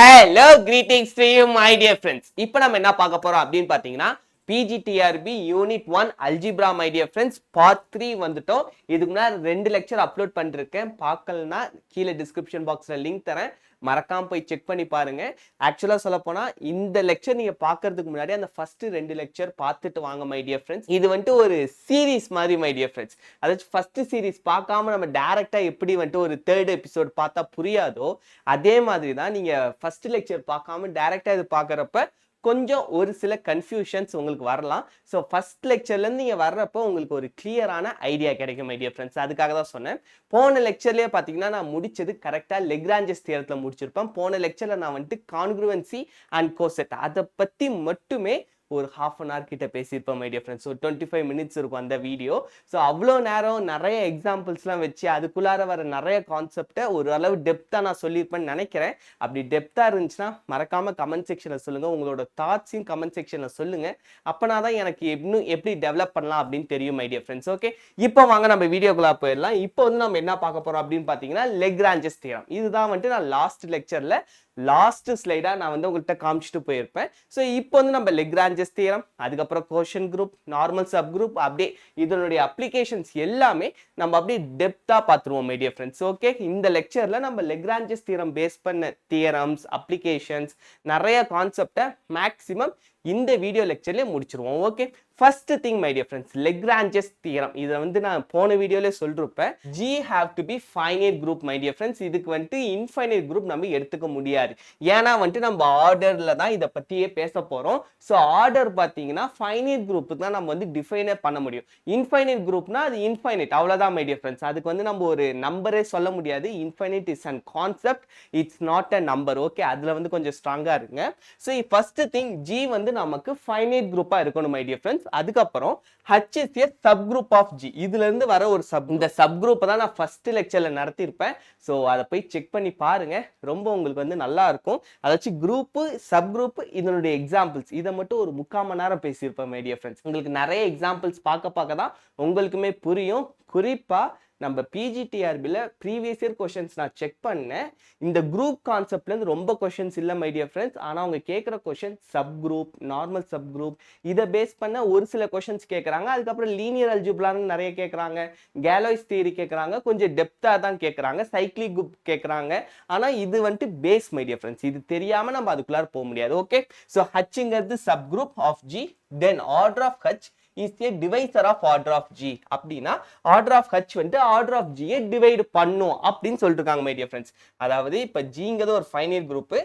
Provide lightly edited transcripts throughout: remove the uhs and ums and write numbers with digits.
Hello, greetings to you, my dear friends. இப்போ நம்ம என்ன பார்க்க போறோம் அப்படின்னு பார்த்தீங்கன்னா PGTRB Unit 1 Algebra, my dear friends, Part 3 வந்துட்டோம். இதுக்கு முன்னாடி 2 லெக்சர் அப்லோட் பண்ணிருக்கேன். பார்க்கலனா கீழே டிஸ்கிரிப்ஷன் பாக்ஸ்ல லிங்க் தரேன். மறக்காம போய் செக் பண்ணி பாருங்க. ஆக்சுவலா சொல்ல போனா இந்த லெக்சர் நீங்க பார்க்கிறதுக்கு முன்னாடி அந்த ஃபர்ஸ்ட் 2 லெக்சர் பார்த்துட்டு வாங்க மை டியர் ஃப்ரெண்ட்ஸ். இது வந்துட்டு ஒரு சீரிஸ் மாதிரி மை டியர் ஃப்ரெண்ட்ஸ். அதாவது ஃபர்ஸ்ட் சீரிஸ் பார்க்காம நம்ம டைரக்டா எப்படி வந்துட்டு ஒரு 3rd எபிசோட் பார்த்தா புரியாதோ அதே மாதிரி தான் நீங்க ஃபர்ஸ்ட் லெக்சர் பார்க்காம டைரக்டா இது பார்க்கறப்ப கொஞ்சம் ஒரு சில கன்ஃபியூஷன்ஸ் உங்களுக்கு வரலாம். ஸோ ஃபர்ஸ்ட் லெக்சர்லேருந்து நீங்கள் வர்றப்போ உங்களுக்கு ஒரு கிளியரான ஐடியா கிடைக்கும் மை டியர் ஃப்ரெண்ட்ஸ். அதுக்காக தான் சொன்னேன். போன லெக்சர்லேயே பார்த்தீங்கன்னா நான் முடிச்சது கரெக்டாக லெக்ராஞ்சஸ் தியரத்தில் முடிச்சிருப்பேன். போன லெக்சரில் நான் வந்துட்டு கான்க்ருவன்சி அண்ட் கோசெட் அதை பற்றி மட்டுமே ஒரு ½ an hour கிட்ட பேசியிருப்போம் my dear friends. So 25 minutes இருக்கும் அந்த வீடியோ. ஸோ அவ்வளோ நேரம் நிறைய எக்ஸாம்பிள்ஸ்லாம் வச்சு அதுக்குள்ளார வர நிறைய கான்செப்டை ஓரளவு டெப்த்தாக நான் சொல்லியிருப்பேன்னு நினைக்கிறேன். அப்படி டெப்த்தாக இருந்துச்சுன்னா மறக்காமல் கமெண்ட் செக்ஷனில் சொல்லுங்கள். உங்களோட தாட்ஸையும் கமெண்ட் செக்ஷனில் சொல்லுங்கள். அப்போனா தான் எனக்கு இன்னும் எப்படி டெவலப் பண்ணலாம் அப்படின்னு தெரியும் மை டியர் ஃப்ரெண்ட்ஸ். ஓகே, இப்போ வாங்க நம்ம வீடியோக்குள்ளே போயிடலாம். இப்போ வந்து நம்ம என்ன பார்க்க போகிறோம் அப்படின்னு பார்த்தீங்கன்னா லெக்ராஞ்சஸ் தியரம். இதுதான் வந்துட்டு நான் லாஸ்ட் லெக்சரில் லாஸ்ட் ஸ்லைடா நான் வந்து உங்கள்கிட்ட காமிச்சிட்டு போயிருப்பேன். ஸோ இப்போ வந்து நம்ம லெக்ராஞ்சஸ் தியரம், அதுக்கப்புறம் கோஷன் குரூப், நார்மல் சப் குரூப், அப்படியே இதனுடைய அப்ளிகேஷன்ஸ் எல்லாமே நம்ம அப்படியே டெப்தா பார்த்துருவோம் மை டியர் ஃப்ரெண்ட்ஸ். ஓகே, இந்த லெக்சர்ல நம்ம லெக்ராஞ்சஸ் தியரம் பேஸ் பண்ண தியரம்ஸ், அப்ளிகேஷன்ஸ், நிறைய கான்செப்டை மேக்ஸிமம் இந்த வீடியோ லெக்சர்லேயே முடிச்சிருவோம். Okay, first thing my dear friends, Lagrange's theorem. இதை வந்து நான் போன வீடியோல சொல்லிருப்பேன். G have to be finite group my dear friends. இதுக்கு வந்துட்டு இன்ஃபைனைட் குரூப் நம்ம எடுத்துக்க முடியாது. ஏன்னா வந்துட்டு நம்ம ஆர்டர்ல தான் இதை பத்தியே பேச போறோம். ஸோ ஆர்டர் பார்த்தீங்கன்னா ஃபைனைட் குரூப் தான் நம்ம வந்து டிஃபைனே பண்ண முடியும். இன்ஃபைனைட் குரூப்னா அது இன்ஃபைனைட், அவ்வளோதான் மை டியர் ஃப்ரெண்ட்ஸ். அதுக்கு வந்து நம்ம ஒரு நம்பரே சொல்ல முடியாது. Infinite is and concept, it's not a number. Okay, அதுல வந்து கொஞ்சம் ஸ்ட்ராங்கா இருங்க. ஸோ ஃபர்ஸ்ட் திங், G வந்து நமக்கு ஃபைனைட் குரூப்பா இருக்கணும் மை டியர் ஃப்ரெண்ட்ஸ். அதுக்கப்புறம் H is a subgroup of G. இதுல இருந்து வர ஒரு இந்த சப் குரூப் தான் நான் ஃபர்ஸ்ட் லெக்சர்ல நடத்திருப்பேன். ஸோ அதை போய் செக் பண்ணி பாருங்க, ரொம்ப உங்களுக்கு வந்து நல்லா இருக்கும். அதாச்சும் குரூப், சப் குரூப், இதனுடைய எக்ஸாம்பிள்ஸ் இதை மட்டும் ஒரு 3/4 மணி நேரம் பேசியிருப்பேன் மை டியர் ஃப்ரெண்ட்ஸ். உங்களுக்கு நிறைய எக்ஸாம்பிள்ஸ் பார்க்க தான் உங்களுக்குமே புரியும். குறிப்பா நம்ம பிஜிடிஆர்பியில் ப்ரீவியஸ் இயர் கொஷின்ஸ் நான் செக் பண்ணேன். இந்த குரூப் கான்செப்ட்லேருந்து ரொம்ப கொஷின்ஸ் இல்லை மை டியர் ஃப்ரெண்ட்ஸ். ஆனால் அவங்க கேட்குற question sub group, normal sub group, இதை பேஸ் பண்ண ஒரு சில கொஷின்ஸ் கேட்குறாங்க. அதுக்கப்புறம் லீனியர் அல்ஜிப்ரான்னு நிறைய கேட்குறாங்க, கேலோய்ஸ் தியரி கேட்குறாங்க, கொஞ்சம் டெப்த்தாக தான் கேட்குறாங்க, சைக்ளிக் குரூப் கேட்குறாங்க. ஆனால் இது வந்துட்டு பேஸ் மை டியர் ஃப்ரெண்ட்ஸ். இது தெரியாமல் நம்ம அதுக்குள்ளார போக முடியாது. ஓகே, ஸோ ஹச்ங்கிறது sub group of G, then order of H is a divisor of order of G. அப்படின்னா ஆர்டர் ஆஃப் H வந்து ஆர்டர் ஆஃப் G டிவைடு பண்ணும் அப்படின்னு சொல்லிட்டு இருக்காங்க மை டியர் ஃப்ரெண்ட்ஸ். அதாவது இப்ப Gங்கிறது ஒரு ஃபைனைட் குரூப்,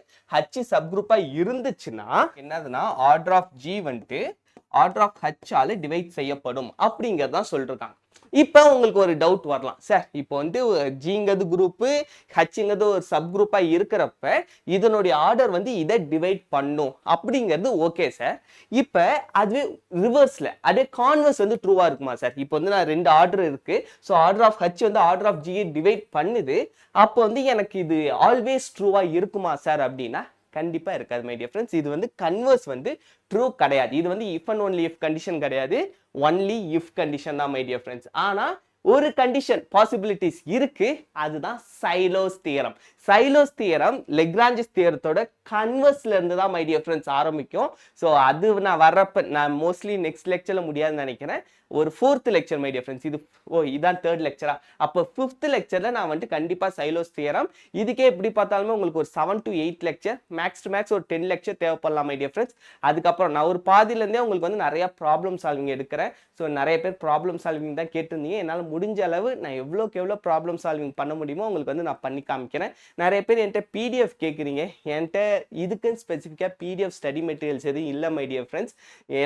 H சப் குரூப்பா இருந்துச்சுன்னா என்னதுன்னா ஆர்டர் ஆஃப் G வந்துட்டு ஆர்டர் ஆஃப் H ஆல டிவைட் செய்யப்படும் அப்படிங்கறதான் சொல்லிருக்காங்க. இப்போ உங்களுக்கு ஒரு டவுட் வரலாம், சார் இப்போ வந்து Gங்கிறது குரூப்பு, Hங்கிறது ஒரு சப் குரூப்பா இருக்கிறப்ப இதனுடைய ஆர்டர் வந்து இதை டிவைட் பண்ணும் அப்படிங்கிறது ஓகே சார். இப்போ அது ரிவர்ஸ்ல அதே கான்வர்ஸ் வந்து ட்ரூவா இருக்குமா சார்? இப்போ வந்து நான் 2 ஆர்டர் இருக்கு, ஸோ ஆர்டர் ஆஃப் H வந்து ஆர்டர் ஆஃப் G டிவைட் பண்ணுது, அப்போ வந்து எனக்கு இது ஆல்வேஸ் ட்ரூவா இருக்குமா சார் அப்படின்னா கண்டிப்பா இருக்காது மை டியர் ஃப்ரெண்ட்ஸ். இது வந்து கன்வர்ஸ் வந்து ட்ரூ கிடையாது. இது வந்து if and only if condition கிடையாது, ஒன்லி இஃப் கண்டிஷன் தான் மை டியர் ஃப்ரெண்ட்ஸ். ஆனா ஒரு கண்டிஷன் பாசிபிலிட்டிஸ் இருக்கு, அதுதான் Sailoz theorem. Sailoz theorem Lagrange's தியரத்தோட கன்வர்ஸ்ல இருந்து தான் மை டியர் ஃப்ரெண்ட்ஸ் ஆரம்பிக்கும். ஸோ அது நான் வர்றப்ப நான் மோஸ்ட்லி நெக்ஸ்ட் லெக்சர்ல முடியாதுன்னு நினைக்கிறேன். ஒரு 4th lecture my dear friends. இது இதான் 3rd லெக்சரா? அப்போ 5th லெக்சர்ல நான் வந்துட்டு கண்டிப்பா சைலோஸ் தியரம். இதுக்கே எப்படி பார்த்தாலுமே உங்களுக்கு ஒரு 7 to 8 lecture, max to max ஒரு 10 லெக்சர் தேவைப்படலாம் மை டியர் ஃப்ரெண்ட்ஸ். அதுக்கப்புறம் நான் ஒரு பாதியிலேருந்தே உங்களுக்கு வந்து நிறைய ப்ராப்ளம் சால்விங் எடுக்கிறேன். ஸோ நிறைய பேர் ப்ராப்ளம் சால்விங் தான் கேட்டிருந்தீங்க. என்னால் முடிஞ்ச அளவு நான் எவ்வளோக்கு எவ்வளோ ப்ராப்ளம் சால்விங் பண்ண முடியுமோ உங்களுக்கு வந்து நான் பண்ணி காமிக்கிறேன். நிறைய பேர் என்கிட்ட பிடிஎஃப் கேட்குறீங்க. என்கிட்ட இதுக்குன்னு ஸ்பெசிஃபிக்காக பிடிஎஃப் ஸ்டடி மெட்டீரியல்ஸ் எதுவும் இல்லை மை டியர் ஃப்ரெண்ட்ஸ்.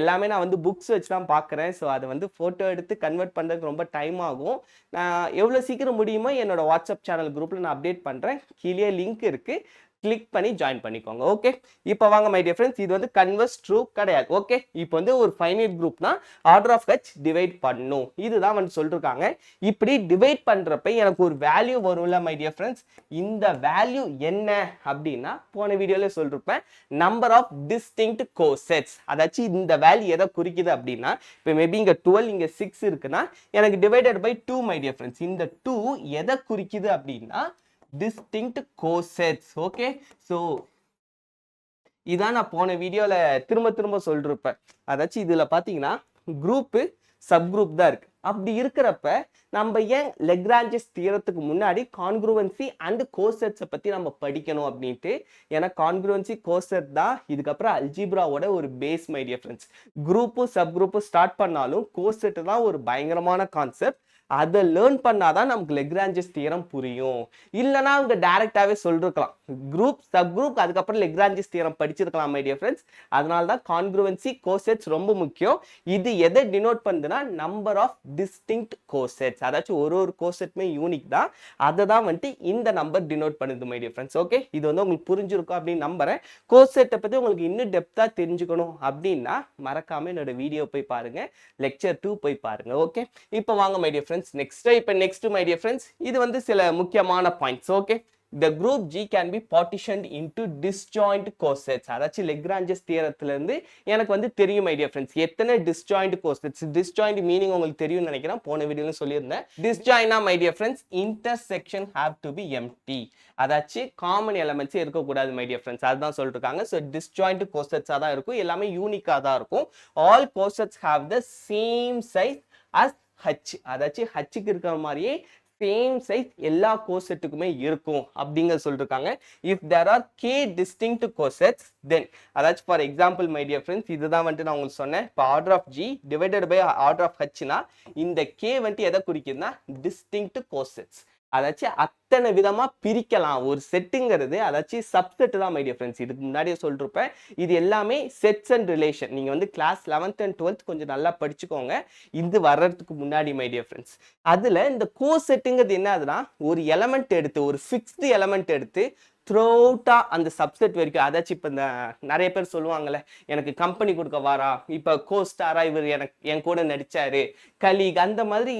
எல்லாமே நான் வந்து புக்ஸ் வச்சு தான் பார்க்குறேன். ஸோ அதை வந்து ஃபோட்டோ எடுத்து கன்வெர்ட் பண்ணுறதுக்கு ரொம்ப டைம் ஆகும். நான் எவ்வளோ சீக்கிரம் முடியுமோ என்னோட வாட்ஸ்அப் சேனல் குரூப்பில் நான் அப்டேட் பண்ணுறேன். கீழே லிங்க் இருக்குது, கிளிக் பண்ணி ஜாயின் பண்ணிக்கோங்க. ஓகே, இப்போ வாங்க மை டியர் ஃப்ரெண்ட்ஸ், இது வந்து கன்வர்ஸ் ட்ரூ கிடையாது. ஓகே, இப்போ வந்து ஒரு ஃபைனைட் குரூப்னா ஆர்டர் ஆஃப் H டிவைட் பண்ணும், இதுதான் வந்து சொல்லிருக்காங்க. இப்படி டிவைட் பண்றப்ப எனக்கு ஒரு வேல்யூ வரும்ல மை டியர் ஃப்ரெண்ட்ஸ். இந்த வேல்யூ என்ன அப்படின்னா போன வீடியோல சொல்லிருப்பேன், நம்பர் ஆஃப் டிஸ்டிங்க்ட் கோசெட்ஸ். அதாச்சும் இந்த வேல்யூ எதை குறிக்குது அப்படின்னா, இப்போ மேபி இங்க 12 இங்க 6 இருக்குன்னா எனக்கு divided by 2 my dear friends. இந்த 2 எதை குறிக்குது அப்படின்னா distinct cosets. Okay, so இதான் நான் போன வீடியோல திரும்ப திரும்ப சொல்லிருப்பேன். அதாச்சும் இதுல பாத்தீங்கன்னா குரூப் சப் குரூப் தான் இருக்கு. அப்படி இருக்கிறப்ப நம்ம ஏன் லெக்ரான்ஜஸ் தியரத்துக்கு முன்னாடி கான்க்ரூவன்சி அண்ட் கோசெட்ஸை பத்தி நம்ம படிக்கணும் அப்படின்ட்டு. ஏன்னா கான்க்ரூவன்சி கோசெட் தான் இதுக்கப்புறம் அல்ஜிப்ராவோட ஒரு பேஸ் மை டியர் ஃப்ரெண்ட்ஸ். குரூப்பும் சப் குரூப்பும் ஸ்டார்ட் பண்ணாலும் கோசெட் தான் ஒரு பயங்கரமான கான்செப்ட். அதை லேர்ன் பண்ணாதான் நமக்கு லெக்ரான்ஜஸ் தியரம் புரியும். இல்லைன்னா அவங்க டைரக்டாவே சொல்லிருக்கலாம் குரூப் சப் குரூப் அதுக்கப்புறம் லெக்ரான்ஜஸ் தியரம் படிச்சிருக்கலாம் மை டியர் ஃப்ரெண்ட்ஸ். அதனால தான் கான்க்ரூவன்சி கோசெட்ஸ் ரொம்ப முக்கியம். இது எதை டினோட் பண்ணுதுன்னா நம்பர் ஆஃப் டிஸ்டிங்க்ட் கோசெட்ஸ். அதாச்சும் ஒரு கோசெட்டுமே யூனிக் தான். அதை தான் வந்துட்டு இந்த நம்பர் டினோட் பண்ணுது மை டியர் ஃப்ரெண்ட்ஸ். ஓகே, இது வந்து உங்களுக்கு புரிஞ்சிருக்கும் அப்படின்னு நம்புறேன். கோசெட்டை பத்தி உங்களுக்கு இன்னும் டெப்தா தெரிஞ்சுக்கணும் அப்படின்னா மறக்காம என்னோட வீடியோ போய் பாருங்க, லெக்சர் 2 போய் பாருங்க. ஓகே, இப்போ வாங்க my dear friends next my dear friends, இது வந்து சில முக்கியமான points. Okay, the group G can be partitioned into disjoint cosets. அதாச்சும் லெக்ரான்ஜஸ் தியரத்துல இருந்து எனக்கு வந்து தெரியும் my dear friends எத்தனை disjoint cosets. disjoint மீனிங் உங்களுக்கு தெரியும் நினைக்கிறேன், போன வீடியோல சொல்லியிருந்தேன். disjointனா my dear friends intersection have to be empty. அதாச்சும் காமன் எலிமெண்ட்ஸ் இருக்கக்கூடாது my dear friends. அதுதான் சொல்லிருக்காங்க. ஸோ disjoint cosets தான் இருக்கும், எல்லாமே யூனிக்கா தான் இருக்கும். all cosets have the same size as H. அதாச்சும் ஹச்சுக்கு இருக்கிற மாதிரியே சேம் சைஸ் எல்லா கோசெட்டுக்குமே இருக்கும் அப்படிங்க சொல்லிருக்காங்க. If there are k distinct cosets then, அதாச்சும் for example my dear friends இதுதான் வந்துட்டு நான் உங்களுக்கு சொன்னேன். இப்போ order of G divided by order of Hனா இந்த k வந்துட்டு எதை குறிக்குதுன்னா டிஸ்டிங்க்ட் கோசெட்ஸ். அதாச்சும் அத்தனை விதமா பிரிக்கலாம் ஒரு செட்டுங்கிறது. அதாச்சும் சப்செட் தான் மை டியர் ஃப்ரெண்ட்ஸ். இதுக்கு முன்னாடியே சொல்லிருப்பேன், இது எல்லாமே செட்ஸ் அண்ட் ரிலேஷன். நீங்க வந்து கிளாஸ் 11th and 12th கொஞ்சம் நல்லா படிச்சுக்கோங்க இது வர்றதுக்கு முன்னாடி மை டியர் ஃப்ரெண்ட்ஸ். அதுல இந்த கோசெட்டுங்கிறது என்ன ஆகுதுன்னா ஒரு எலமெண்ட் எடுத்து ஒரு ஃபிக்ஸ்டு எலமெண்ட் எடுத்து த்ரூஅவுட்டா அந்த சப்செட் வரைக்கும். அதாச்சும் இப்போ இந்த நிறைய பேர் சொல்லுவாங்கல்ல எனக்கு கம்பெனி கொடுக்க வாரா, இப்போ கோஸ்டாரா இவர் எனக்கு என் கூட நடிச்சாரு, கலீக், அந்த மாதிரி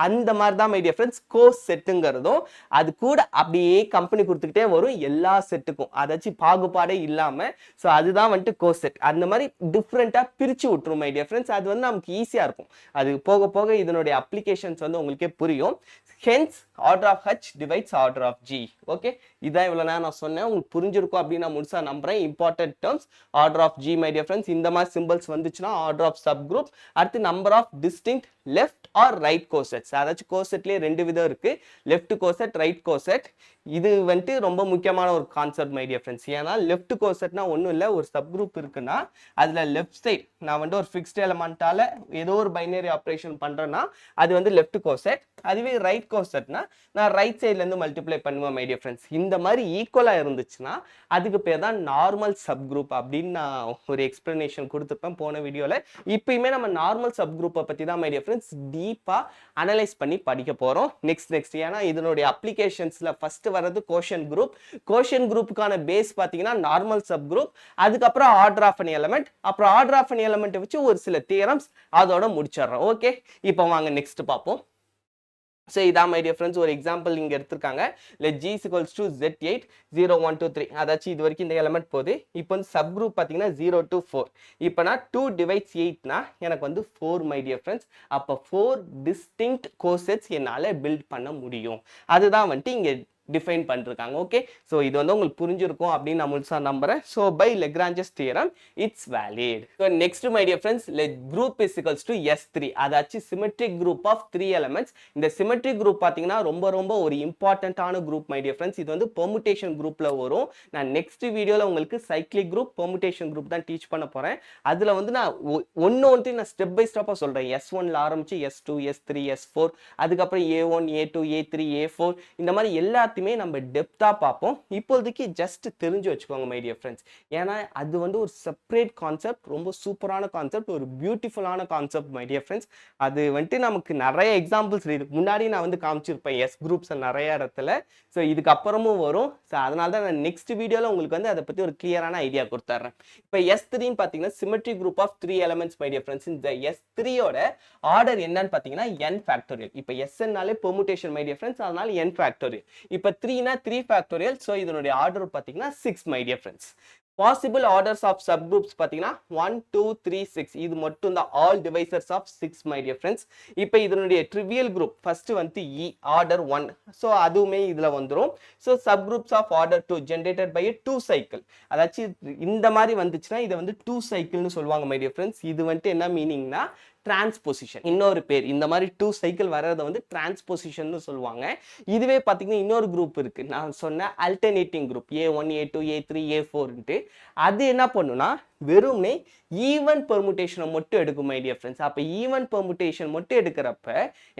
அந்த மாதிரி தான் மை டியர் ஃப்ரெண்ட்ஸ் கோ செட்டுங்கிறதும். அது கூட அப்படியே கம்பெனி கொடுத்துக்கிட்டே வரும் எல்லா செட்டுக்கும், அதாச்சும் பாகுபாடே இல்லாம. ஸோ அதுதான் வந்துட்டு கோ செட். அந்த மாதிரி டிஃப்ரெண்டா பிரிச்சு விட்டுரும் மை டியர் ஃப்ரெண்ட்ஸ். அது வந்து நமக்கு ஈஸியா இருக்கும். அது போக போக இதனுடைய அப்ளிகேஷன்ஸ் வந்து உங்களுக்கே புரியும். Hence order of H divides order of G. Okay, இதான் இவ்வளவு நேரம் நான் சொன்னேன், உங்களுக்கு புரிஞ்சிருக்கும் அப்படின்னு நான் முழுசா நம்புறேன். Important terms order of G my dear friends. இந்த மாதிரி சிம்பிள்ஸ் வந்துச்சுன்னா ஆர்டர் ஆஃப் சப் குரூப். அடுத்து number of distinct left or right cosets. அதாச்சும் கோசெட்லேயே ரெண்டு விதம் இருக்கு, லெஃப்ட் கோசெட் ரைட் கோசெட். இது வந்துட்டு ரொம்ப முக்கியமான ஒரு கான்செப்ட் மை டியர் ஃப்ரெண்ட்ஸ். ஏன்னா லெஃப்ட் கோசெட்னா ஒன்றும் இல்லை, ஒரு சப் குரூப் இருக்குன்னா அதுல லெஃப்ட் சைட் நான் வந்து ஒரு ஃபிக்ஸ்ட் எலமெண்டால ஏதோ ஒரு பைனரி ஆப்ரேஷன் பண்றேன்னா அது வந்து லெஃப்ட் கோசெட். அதுவே ரைட் கோசெட்னா நான் ரைட் சைட்ல இருந்து மல்டிப்ளை பண்ணுவேன் மை டியர் ஃப்ரெண்ட்ஸ். இந்த மாதிரி ஈக்குவலா இருந்துச்சுன்னா அதுக்கு பேர் தான் நார்மல் சப் குரூப் அப்படின்னு நான் ஒரு எக்ஸ்பிளனேஷன் கொடுத்துருப்பேன் போன வீடியோல. இப்பயுமே நம்ம நார்மல் சப் குரூப்பை பத்தி தான் மை டியர் ஃப்ரெண்ட்ஸ் டீப்பா அனலைஸ் பண்ணி படிக்க போறோம் நெக்ஸ்ட். ஏன்னா இதனுடைய அப்ளிகேஷன்ஸ்ல ஃபர்ஸ்ட் வர்றது கோஷன் குரூப். கோஷன் குரூப்புக்கான பேஸ் பாத்தீங்கன்னா நார்மல் சப் குரூப், அதுக்கப்புறம் ஆர்டர் ஆஃப் an எலமெண்ட், அப்புறம் ஆர்டர் ஆஃப் an எலமெண்ட் வச்சு ஒரு சில தியரம்ஸ் அதோட முடிச்சிடறோம். ஓகே, இப்போ வாங்க நெக்ஸ்ட் பார்ப்போம். ஸோ இதான் மை டியர் ஃப்ரெண்ட்ஸ் ஒரு எக்ஸாம்பிள் இங்கே எடுத்திருக்காங்க. Let G = Z8 0 1 2 3. அதாச்சும் இது வரைக்கும் இந்த எலமெண்ட் போகுது. இப்போ வந்து சப் குரூப் பார்த்தீங்கன்னா 0 to 4. இப்போ நான் 2 divides 8னா எனக்கு வந்து 4 மை டியர் ஃப்ரெண்ட்ஸ். அப்போ 4 டிஸ்டிங்க்ட் கோசெட்ஸ் என்னால் பில்ட் பண்ண முடியும். அதுதான் வந்துட்டு இங்கே டிஃபைன் பண்ணிருக்காங்க. ஓகே, ஸோ இது வந்து உங்களுக்கு புரிஞ்சிருக்கும் அப்படின்னு நான் முழுசா நம்புறேன். So by Lagrange's theorem it's valid. So next my dear friends let group is equals to S3. அதாச்சும் சிமெட்ரிக் குரூப் ஆஃப் 3 எலமெண்ட்ஸ். இந்த சிமெட்ரிக் குரூப் பார்த்தீங்கன்னா ரொம்ப ஒரு இம்பார்ட்டன்டான குரூப் மை டியர் ஃப்ரெண்ட்ஸ். இது வந்து பெர்முடேஷன் குரூப்ல வரும். நான் நெக்ஸ்ட் வீடியோல உங்களுக்கு சைக்ளிக் குரூப் பெர்முடேஷன் குரூப் தான் டீச் பண்ண போறேன். அதுல வந்து நான் ஒன்று நான் ஸ்டெப் பை ஸ்டெப்பா சொல்றேன். S1ல ஆரம்பிச்சு S2 S3 S4 அதுக்கப்புறம் A1 A2 A3 A4 இந்த மாதிரி எல்லா நம்ம டெப்தா பார்ப்போம். இப்போதைக்கு ஜஸ்ட் தெரிஞ்சு வச்சுக்கோங்க மை டியர் ஃப்ரெண்ட்ஸ். ஏன்னா அது வந்து ஒரு செப்பரேட் கான்செப்ட், ரொம்ப சூப்பரான கான்செப்ட், ஒரு பியூட்டிஃபுல்லான கான்செப்ட் மை டியர் ஃப்ரெண்ட்ஸ். அது வந்துட்டு நமக்கு நிறைய எக்ஸாம்பிள்ஸ் இதுக்கு முன்னாடி நான் வந்து காமிச்சிருப்பேன் எஸ் குரூப்ஸ் நிறைய இடத்துல. ஸோ இதுக்கு அப்புறமும் வரும். ஸோ அதனால தான் நான் நெக்ஸ்ட் வீடியோல உங்களுக்கு வந்து அதை பத்தி ஒரு கிளியரான ஐடியா கொடுத்துட்றேன். இப்போ S3ன்னு பார்த்தீங்கன்னா symmetric group of 3 elements my dear friends. இந்த S3யோட ஆர்டர் என்னன்னு பார்த்தீங்கன்னா n ஃபேக்டோரியல். இப்போ Sன்னாலே பெர்முடேஷன் மை டியர் ஃப்ரெண்ட்ஸ், அதனால n ஃபேக்டோரியல். இப்போ 3னா 3 ஃபேக்டோரியல். ஸோ இதனுடைய ஆர்டர் பார்த்தீங்கன்னா 6 my dear friends. Possible orders of subgroups பார்த்தீங்கன்னா 1 2 3 6 இது மட்டும் தான் all divisors of 6 my dear friends. இப்போ இதனுடைய ட்ரிவியல் குரூப் ஃபர்ஸ்ட் வந்து இ ஆர்டர் 1, ஸோ அதுவுமே இதில் வந்துடும். So subgroups of order 2 generated by 2 cycle, அதாச்சும் இந்த மாதிரி வந்துச்சுன்னா இதை வந்து 2 சைக்கிள்னு சொல்லுவாங்க மை டியர் ஃப்ரெண்ட்ஸ். இது வந்துட்டு என்ன மீனிங்னா டிரான்ஸ்பொசிஷன், இன்னொரு பேர். இந்த மாதிரி 2 சைக்கிள் வர்றதை வந்து டிரான்ஸ்பொசிஷன் சொல்லுவாங்க. இதுவே பார்த்தீங்கன்னா இன்னொரு குரூப் இருக்கு, நான் சொன்ன alternating group A1 A2 A3 A4ன்ட்டு. அது என்ன பண்ணுன்னா வெறும்னே ஈவன் பெர்முடேஷனை மட்டும் எடுக்கும் மை டியர் ஃப்ரெண்ட்ஸ். அப்போ ஈவன் பெர்முடேஷன் மட்டும் எடுக்கிறப்ப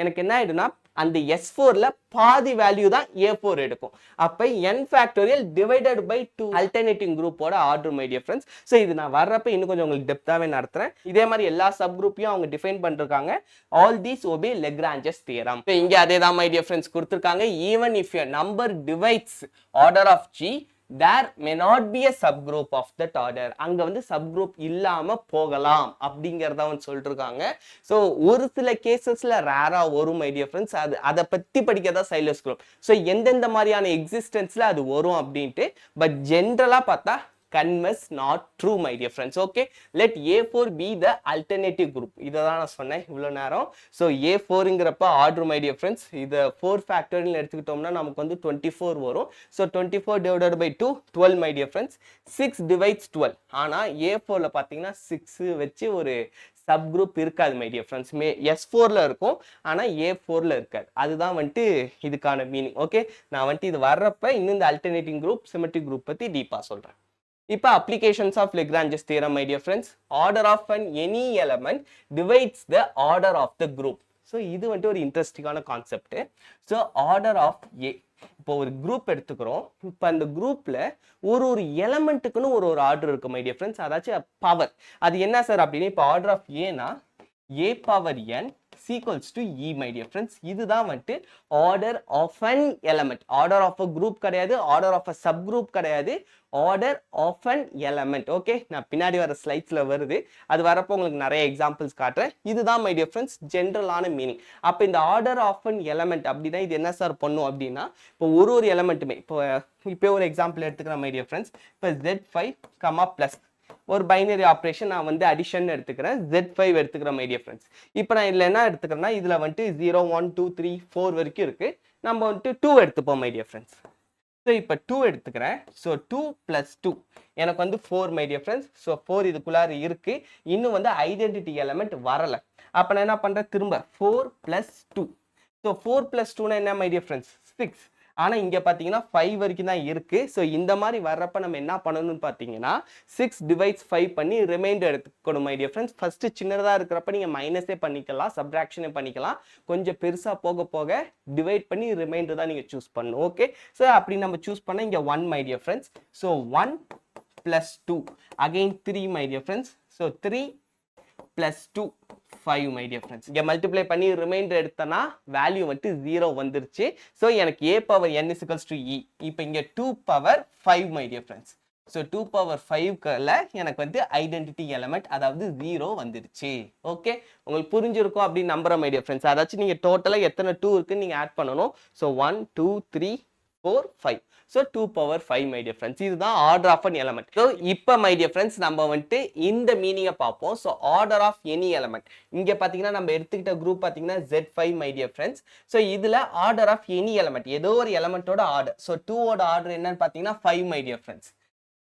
எனக்கு என்ன ஆயிடுனா அந்த S4ல பாதி வேல்யூ தான் A4 எடுக்கும். அப்போ n factorial divided by 2 alternating குரூப்போட order my dear friends. So இது நான் வர்றப்ப இன்னும் கொஞ்சம் உங்களுக்கு டெப்தாவே நடத்துறேன். இதே மாதிரி எல்லா சப் குரூப்பையும் அவங்க டிஃபைன் பண்ணிருக்காங்க. All these obey Lagrange's theorem. இங்க அதே தான் மை டியர் ஃப்ரெண்ட்ஸ் கொடுத்துருக்காங்க. Even if you number divides order of G, there may not be a subgroup of that order. அங்க வந்து சப்குரூப் இல்லாம போகலாம் அப்படிங்கறத வந்து சொல்லிருக்காங்க. ஸோ ஒரு சில கேசஸ்ல ரேரா வரும் மை டியர் ஃப்ரெண்ட்ஸ். அதை பத்தி படிக்கதா சைலஸ் குரூப். ஸோ எந்தெந்த மாதிரியான எக்ஸிஸ்டன்ஸ்ல அது வரும் அப்படின்ட்டு. பட் ஜென்ரலா பார்த்தா converse not true my dear friends. Okay, let A4 be the alternative group. இததான் நான் சொன்னேன் இவ்வளவு நேரம். So A4ங்கறப்ப ஆர்டர் my dear friends, இத 4 ஃபேக்டோரியல் எடுத்துக்கிட்டோம்னா நமக்கு வந்து 24 வரும். So 24 divided by 2 12 my dear friends. 6 divides 12. ஆனா A4ல பாத்தீங்கன்னா 6 வச்சு ஒரு சப் குரூப் இருக்காது மை டியர் ஃப்ரெண்ட்ஸ். S4ல இருக்கும், ஆனா A4ல இருக்காது. அதுதான் வந்துட்டு இதுக்கான மீனிங். ஓகே, நான் வந்துட்டு இது வர்றப்ப இன்னும் இந்த அல்டர்னேட்டிங் குரூப் சிமெட்ரிக் குரூப் பத்தி டீப்பா சொல்றேன். இப்போ applications of Lagrange's theorem my dear friends. Order of any element divides the order of the group. So இது வந்துட்டு ஒரு இன்ட்ரெஸ்டிங்கான கான்செப்ட். ஸோ ஆர்டர் ஆஃப் ஏ, இப்போ ஒரு குரூப் எடுத்துக்கிறோம். இப்போ அந்த குரூப்ல ஒரு எலமெண்ட்டுக்குன்னு ஒரு ஆர்டர் இருக்கு மை டியர் ஃப்ரெண்ட்ஸ். அதாச்சும் பவர். அது என்ன சார் அப்படின்னு, இப்போ ஆர்டர் ஆஃப் ஏனா a power n equals to e my dear friends. இதுதான் வந்துட்டு order of an element. Order of a group கிடையாது, order of a sub group கிடையாது, order of an element. Okay, நான் பின்னாடி வர ஸ்லைட்ஸ்ல வருது, அது வரப்போ உங்களுக்கு நிறைய எக்ஸாம்பிள்ஸ் காட்டுறேன். இதுதான் மை டியர் ஃப்ரெண்ட்ஸ் ஜென்ரலான மீனிங். அப்போ இந்த ஆர்டர் ஆஃப் an element அப்படின்னா இது என்ன சார் பண்ணும் அப்படின்னா, இப்போ ஒரு எலமெண்ட்டுமே, இப்போ ஒரு எக்ஸாம்பிள் எடுத்துக்கிறேன் மை டியர் ஃப்ரெண்ட்ஸ். இப்போ Z5 கமா பிளஸ் ஒரு பைனரி ஆப்ரேஷன் நான் வந்து அடிஷன் எடுத்துக்கிறேன், Z5 எடுத்துக்கிறேன் மை டியர் ஃப்ரெண்ட்ஸ். இப்போ நான் இதில் என்ன எடுத்துக்கிறேன்னா, இதில் வந்துட்டு 0 1 2 3 4 வரைக்கும் இருக்கு. நம்ம வந்துட்டு 2 எடுத்துப்போம் மை டியர் ஃப்ரெண்ட்ஸ். ஸோ இப்போ 2 எடுத்துக்கிறேன். ஸோ 2 + 2 எனக்கு வந்து 4 மை டியர் ஃப்ரெண்ட்ஸ். ஸோ 4 இதுக்குள்ளார இருக்கு, இன்னும் வந்து ஐடென்டிட்டி எலமெண்ட் வரலை. அப்போ நான் என்ன பண்ணுறேன், திரும்ப 4 + 2. ஸோ 4 + 2 என்ன மை டியர் ஃப்ரெண்ட்ஸ் 6. ஆனால் இங்கே பார்த்தீங்கன்னா 5 வரைக்கும் தான் இருக்கு. ஸோ இந்த மாதிரி வர்றப்ப நம்ம என்ன பண்ணணும்னு பார்த்தீங்கன்னா 6 divides 5 பண்ணி ரிமைண்டர் எடுத்துக்கணும் மை டியர் ஃப்ரெண்ட்ஸ். ஃபர்ஸ்ட் சின்னதாக இருக்கிறப்ப நீங்கள் மைனஸே பண்ணிக்கலாம், சப்ட்ராக்ஷனே பண்ணிக்கலாம். கொஞ்சம் பெருசாக போக போக டிவைட் பண்ணி ரிமைண்டர் தான் நீங்கள் சூஸ் பண்ணணும். ஓகே, ஸோ அப்படி நம்ம சூஸ் பண்ண இங்கே 1 my dear friends. So 1 + 2 again 3 my dear friends. So 3 + 2 5 my dear friends. இங்கே மல்டிப்ளை பண்ணி ரிமைண்டர் எடுத்தனா வேல்யூ வந்துட்டு 0 வந்துருச்சு. ஸோ எனக்கு a பவர் n = e. இப்போ இங்கே 2 power 5 my dear friends. So 2 power 5ல எனக்கு வந்து ஐடென்டிட்டி எலமெண்ட் அதாவது 0 வந்துருச்சு. ஓகே, உங்களுக்கு புரிஞ்சிருக்கும் அப்படின்னு நம்புற மை டியர் ஃப்ரெண்ட்ஸ். அதாச்சும் நீங்கள் டோட்டலாக எத்தனை 2 இருக்குன்னு நீங்கள் ஆட் பண்ணணும். So 1 2 3 4 5. So 2 power 5 my dear friends. இதுதான் order of an element. So இப்போ மை டியர் ஃப்ரெண்ட்ஸ் நம்ம வந்துட்டு இந்த மீனிங்கை பார்ப்போம். So order of any element, இங்கே பார்த்தீங்கன்னா நம்ம எடுத்துக்கிட்ட குரூப் பார்த்தீங்கன்னா Z5 my dear friends. So இதில் ஆர்டர் ஆஃப் எனி எலமெண்ட், ஏதோ ஒரு எலமெண்ட்டோட ஆர்டர். ஸோ 2ஓட ஆர்டர் என்னன்னு பார்த்தீங்கன்னா 5 my dear friends.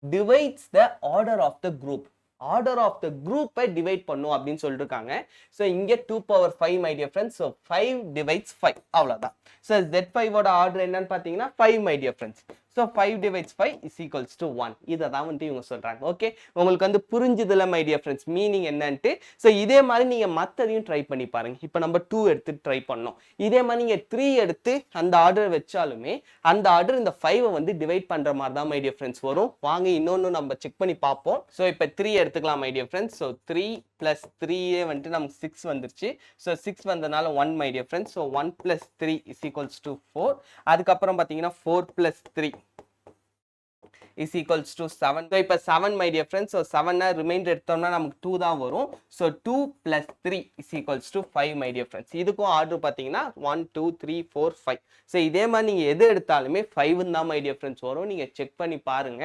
Divides the order of the group. Order of the குரூப்பை டிவைட் பண்ணும் அப்படின்னு சொல்லிருக்காங்க. ஸோ இங்கே 2 power 5 my dear friends. So 5 divides 5 அவ்வளோதான். ஸோ Z5ஓட ஆர்டர் என்னன்னு பார்த்தீங்கன்னா 5 my dear friends. So 5 divides 5 = 1. இதை தான் வந்துட்டு இவங்க சொல்றாங்க. ஓகே, உங்களுக்கு வந்து புரிஞ்சுதுல மை டியர் ஃப்ரெண்ட்ஸ் மீனிங் என்னன்ட்டு. ஸோ இதே மாதிரி நீங்க மற்றதையும் ட்ரை பண்ணி பாருங்க. இப்போ நம்ம 2 எடுத்து ட்ரை பண்ணோம். இதே மாதிரி நீங்க 3 எடுத்து அந்த ஆர்டர் வச்சாலுமே அந்த ஆர்டர் இந்த 5 வந்து டிவைட் பண்ற மாதிரி தான் மை டியர் ஃப்ரெண்ட்ஸ் வரும். வாங்க இன்னொன்னு நம்ம செக் பண்ணி பார்ப்போம். ஸோ இப்போ 3 எடுத்துக்கலாம் மை டியர் ஃப்ரெண்ட்ஸ். ஸோ 3 + 3 வந்துட்டு நமக்கு 6 வந்துருச்சு. ஸோ 6 வந்ததுனால 1 மை டியர் ஃப்ரெண்ட்ஸ். ஸோ 1 + 3 = 4. அதுக்கப்புறம் பார்த்தீங்கன்னா 4 + 3 is equals to 7. So இப்போ 7 my dear friends. So 7 reminder எடுத்தோம்னா நமக்கு 2 தான் வரும். So 2 plus 3 is equals to 5 my dear friends. இதுக்கும் ஆர்டர் பார்த்தீங்கன்னா 1 2 3 4 5. ஸோ இதே மாதிரி நீங்கள் எது எடுத்தாலுமே 5 தான் my dear friends வரும். நீங்கள் செக் பண்ணி பாருங்க.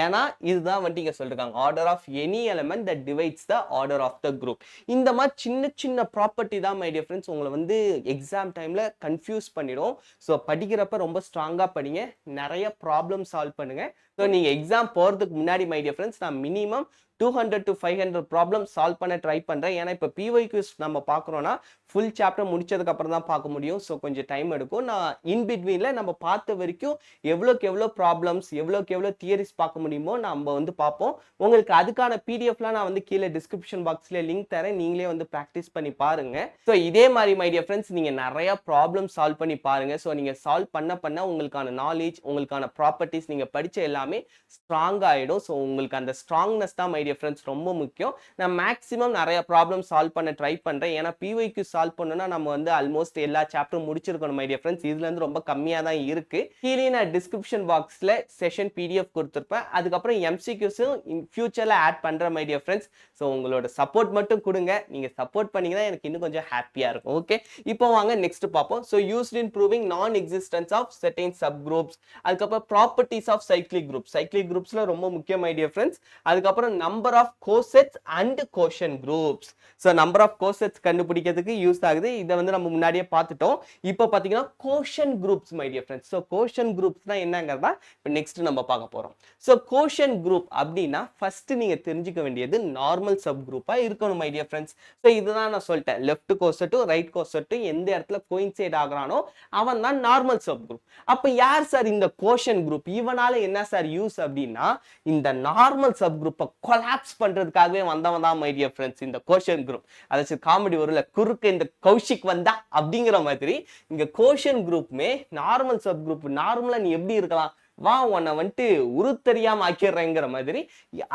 ஏன்னா இதுதான் வந்து இங்கே சொல்லிருக்காங்க order of any element that divides the order of the group. இந்த மாதிரி சின்ன சின்ன ப்ராப்பர்ட்டி தான் my dear friends உங்களை வந்து எக்ஸாம் டைமில் கன்ஃபியூஸ் பண்ணிடும். ஸோ படிக்கிறப்ப ரொம்ப ஸ்ட்ராங்காக படிங்க, நிறைய ப்ராப்ளம் சால்வ் பண்ணுங்க. ஸோ நீங்கள் எக்ஸாம் போகிறதுக்கு முன்னாடி மை டியர் ஃப்ரெண்ட்ஸ் நான் மினிமம் 200 to 500 ப்ராப்ளம் சால்வ் பண்ண ட்ரை பண்ணுறேன். ஏன்னா இப்போ பிஒய்க்யூஸ் நம்ம பார்க்குறோன்னா ஃபுல் சாப்டர் முடிச்சதுக்கு அப்புறம் தான் பார்க்க முடியும். ஸோ கொஞ்சம் டைம் எடுக்கும். நான் இன் பிட்வீனில் நம்ம பார்த்த வரைக்கும் எவ்வளோக்கு எவ்வளோ ப்ராப்ளம்ஸ் எவ்வளோக்கு எவ்வளோ தியரிஸ் பார்க்க முடியுமோ நம்ம வந்து பார்ப்போம். உங்களுக்கு அதுக்கான பிடிஎஃப்லாம் நான் வந்து கீழே டிஸ்கிரிப்ஷன் பாக்ஸில் லிங்க் தரேன், நீங்களே வந்து ப்ராக்டிஸ் பண்ணி பாருங்க. ஸோ இதே மாதிரி மை டியர் ஃப்ரெண்ட்ஸ் நீங்கள் நிறைய ப்ராப்ளம் சால்வ் பண்ணி பாருங்க. ஸோ நீங்கள் சால்வ் பண்ண உங்களுக்கான நாலேஜ் உங்களுக்கான ப்ராப்பர்ட்டிஸ் நீங்கள் படித்த எல்லாமே ஸ்ட்ராங் ஆகிடும். ஸோ உங்களுக்கு அந்த ஸ்ட்ராங்னஸ் தான் மை டியர் ஃப்ரெண்ட்ஸ் ரொம்ப முக்கியம். நான் மேக்ஸிமம் நிறைய ப்ராப்ளம் சால்வ் பண்ண ட்ரை பண்ணுறேன். ஏன்னா பிஒய்க்யூ சால்வ் பண்ணணும்னா நம்ம வந்து ஆல்மோஸ்ட் எல்லா சாப்டரும் முடிச்சிருக்கணும் மை டியர் ஃப்ரெண்ட்ஸ். இதுல இருந்து ரொம்ப கம்மியாக தான் இருக்கு. கீழே நான் டிஸ்கிரிப்ஷன் பாக்ஸில் செஷன் பிடிஎஃப் கொடுத்துருப்பேன். அதுக்கப்புறம் எம்சிக்யூஸும் ஃபியூச்சரில் ஆட் பண்ணுறேன் மை டியர் ஃப்ரெண்ட்ஸ். ஸோ உங்களோட சப்போர்ட் மட்டும் கொடுங்க. நீங்கள் சப்போர்ட் பண்ணீங்கன்னா எனக்கு இன்னும் கொஞ்சம் ஹாப்பியாக இருக்கும். ஓகே, இப்போ வாங்க நெக்ஸ்ட் பார்ப்போம். So used in proving non existence of certain subgroups. அதுக்கப்புறம் properties of cyclic group. Cyclic குரூப்ஸ்ல ரொம்ப முக்கியம் மை டியர் ஃப்ரெண்ட்ஸ். அதுக்கப்புறம் number of cosets and quotient groups. So number of cosets கண்டுபிடிக்கிறதுக்கு யூஸ் ஆகுது. இதை வந்து நம்ம முன்னாடியே பார்த்துட்டோம். இப்போ பார்த்தீங்கன்னா quotient groups my dear friends. So quotient குரூப்ஸ்னா என்னங்கிறதா இப்போ நெக்ஸ்ட் நம்ம பார்க்க போகிறோம். ஸோ கோஷன் குரூப் அப்படின்னா ஃபர்ஸ்ட் நீங்கள் தெரிஞ்சுக்க வேண்டியது நார்மல் சப் குரூப்பாக இருக்கணும் மை டியர் ஃப்ரெண்ட்ஸ். ஸோ இதுதான் நான் சொல்லிட்டேன், லெஃப்ட் கோசெட்டும் ரைட் கோசெட்டும் எந்த இடத்துல கோயின்சைட் ஆகுறானோ அவன் தான் நார்மல் சப் குரூப். அப்போ யார் சார் இந்த கோஷன் குரூப்? இவனால என்ன சார் யூஸ் அப்படின்னா இந்த நார்மல் சப் குரூப்பை கொலாப்ஸ் பண்றதுக்காகவே வந்தவன் தான் மை டியர் ஃப்ரெண்ட்ஸ் இந்த கோஷன் குரூப். அதாச்சும் காமெடி வரும்ல, குறுக்க இந்த கௌஷிக் வந்தா அப்படிங்கிற மாதிரி இங்க கோஷன் குரூப்புமே நார்மல் சப் குரூப். நார்மலா நீ எப்படி இருக்கலாம், வா உன்னை வந்துட்டு உருத்தெரியாம ஆக்கிடுறேங்கிற மாதிரி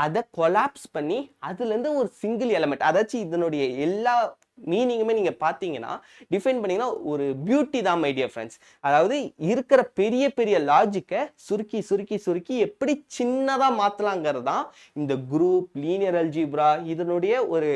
அதை கொலாப்ஸ் பண்ணி அதுல இருந்து ஒரு சிங்கிள் எலிமெண்ட், அதாச்சும் இதனுடைய எல்லா மீனிங்குமே நீங்க பாத்தீங்கன்னா டிஃபைன் பண்ணீங்கன்னா ஒரு பியூட்டி தான் மை டியர் ஃப்ரெண்ட்ஸ். அதாவது இருக்கிற பெரிய பெரிய லாஜிக்கை சுருக்கி சுருக்கி சுருக்கி எப்படி சின்னதா மாத்தலாங்கிறது தான் இந்த குரூப் லீனியர் அல்ஜிப்ரா இதனுடைய ஒரு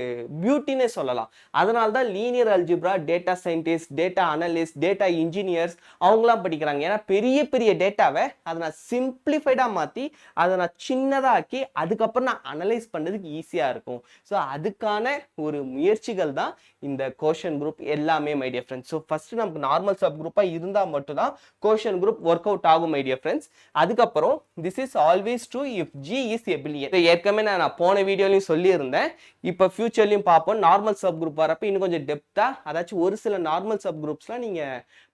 பியூட்டினே சொல்லலாம். அதனால தான் linear algebra data scientist, data analyst, data engineers அவங்களாம் படிக்கிறாங்க. ஏன்னா பெரிய பெரிய டேட்டாவை அதை நான் சிம்பிளிஃபைடா மாத்தி அதை நான் சின்னதாக்கி அதுக்கப்புறம் நான் அனலைஸ் பண்றதுக்கு ஈஸியா இருக்கும். ஸோ அதுக்கான ஒரு முயற்சிகள் தான் இந்த கோஷன் குரூப் எல்லாமே my dear friends. So first நமக்கு நார்மல் சப் குரூப்பா இருந்தா மட்டும்தான் கோஷன் குரூப் ஒர்க் அவுட் ஆகும் மை டியர் ஃப்ரெண்ட்ஸ். அதுக்கப்புறம் this is always true if G is எபிலியன். ஏற்கனவே நான் போன வீடியோலையும் சொல்லியிருந்தேன், இப்போ ஃபியூச்சர்லையும் பார்ப்போம். நார்மல் சப் குரூப் வரப்ப இன்னும் கொஞ்சம் டெப்தா, அதாச்சும் ஒரு சில நார்மல் சப் குரூப்ஸ்லாம் நீங்க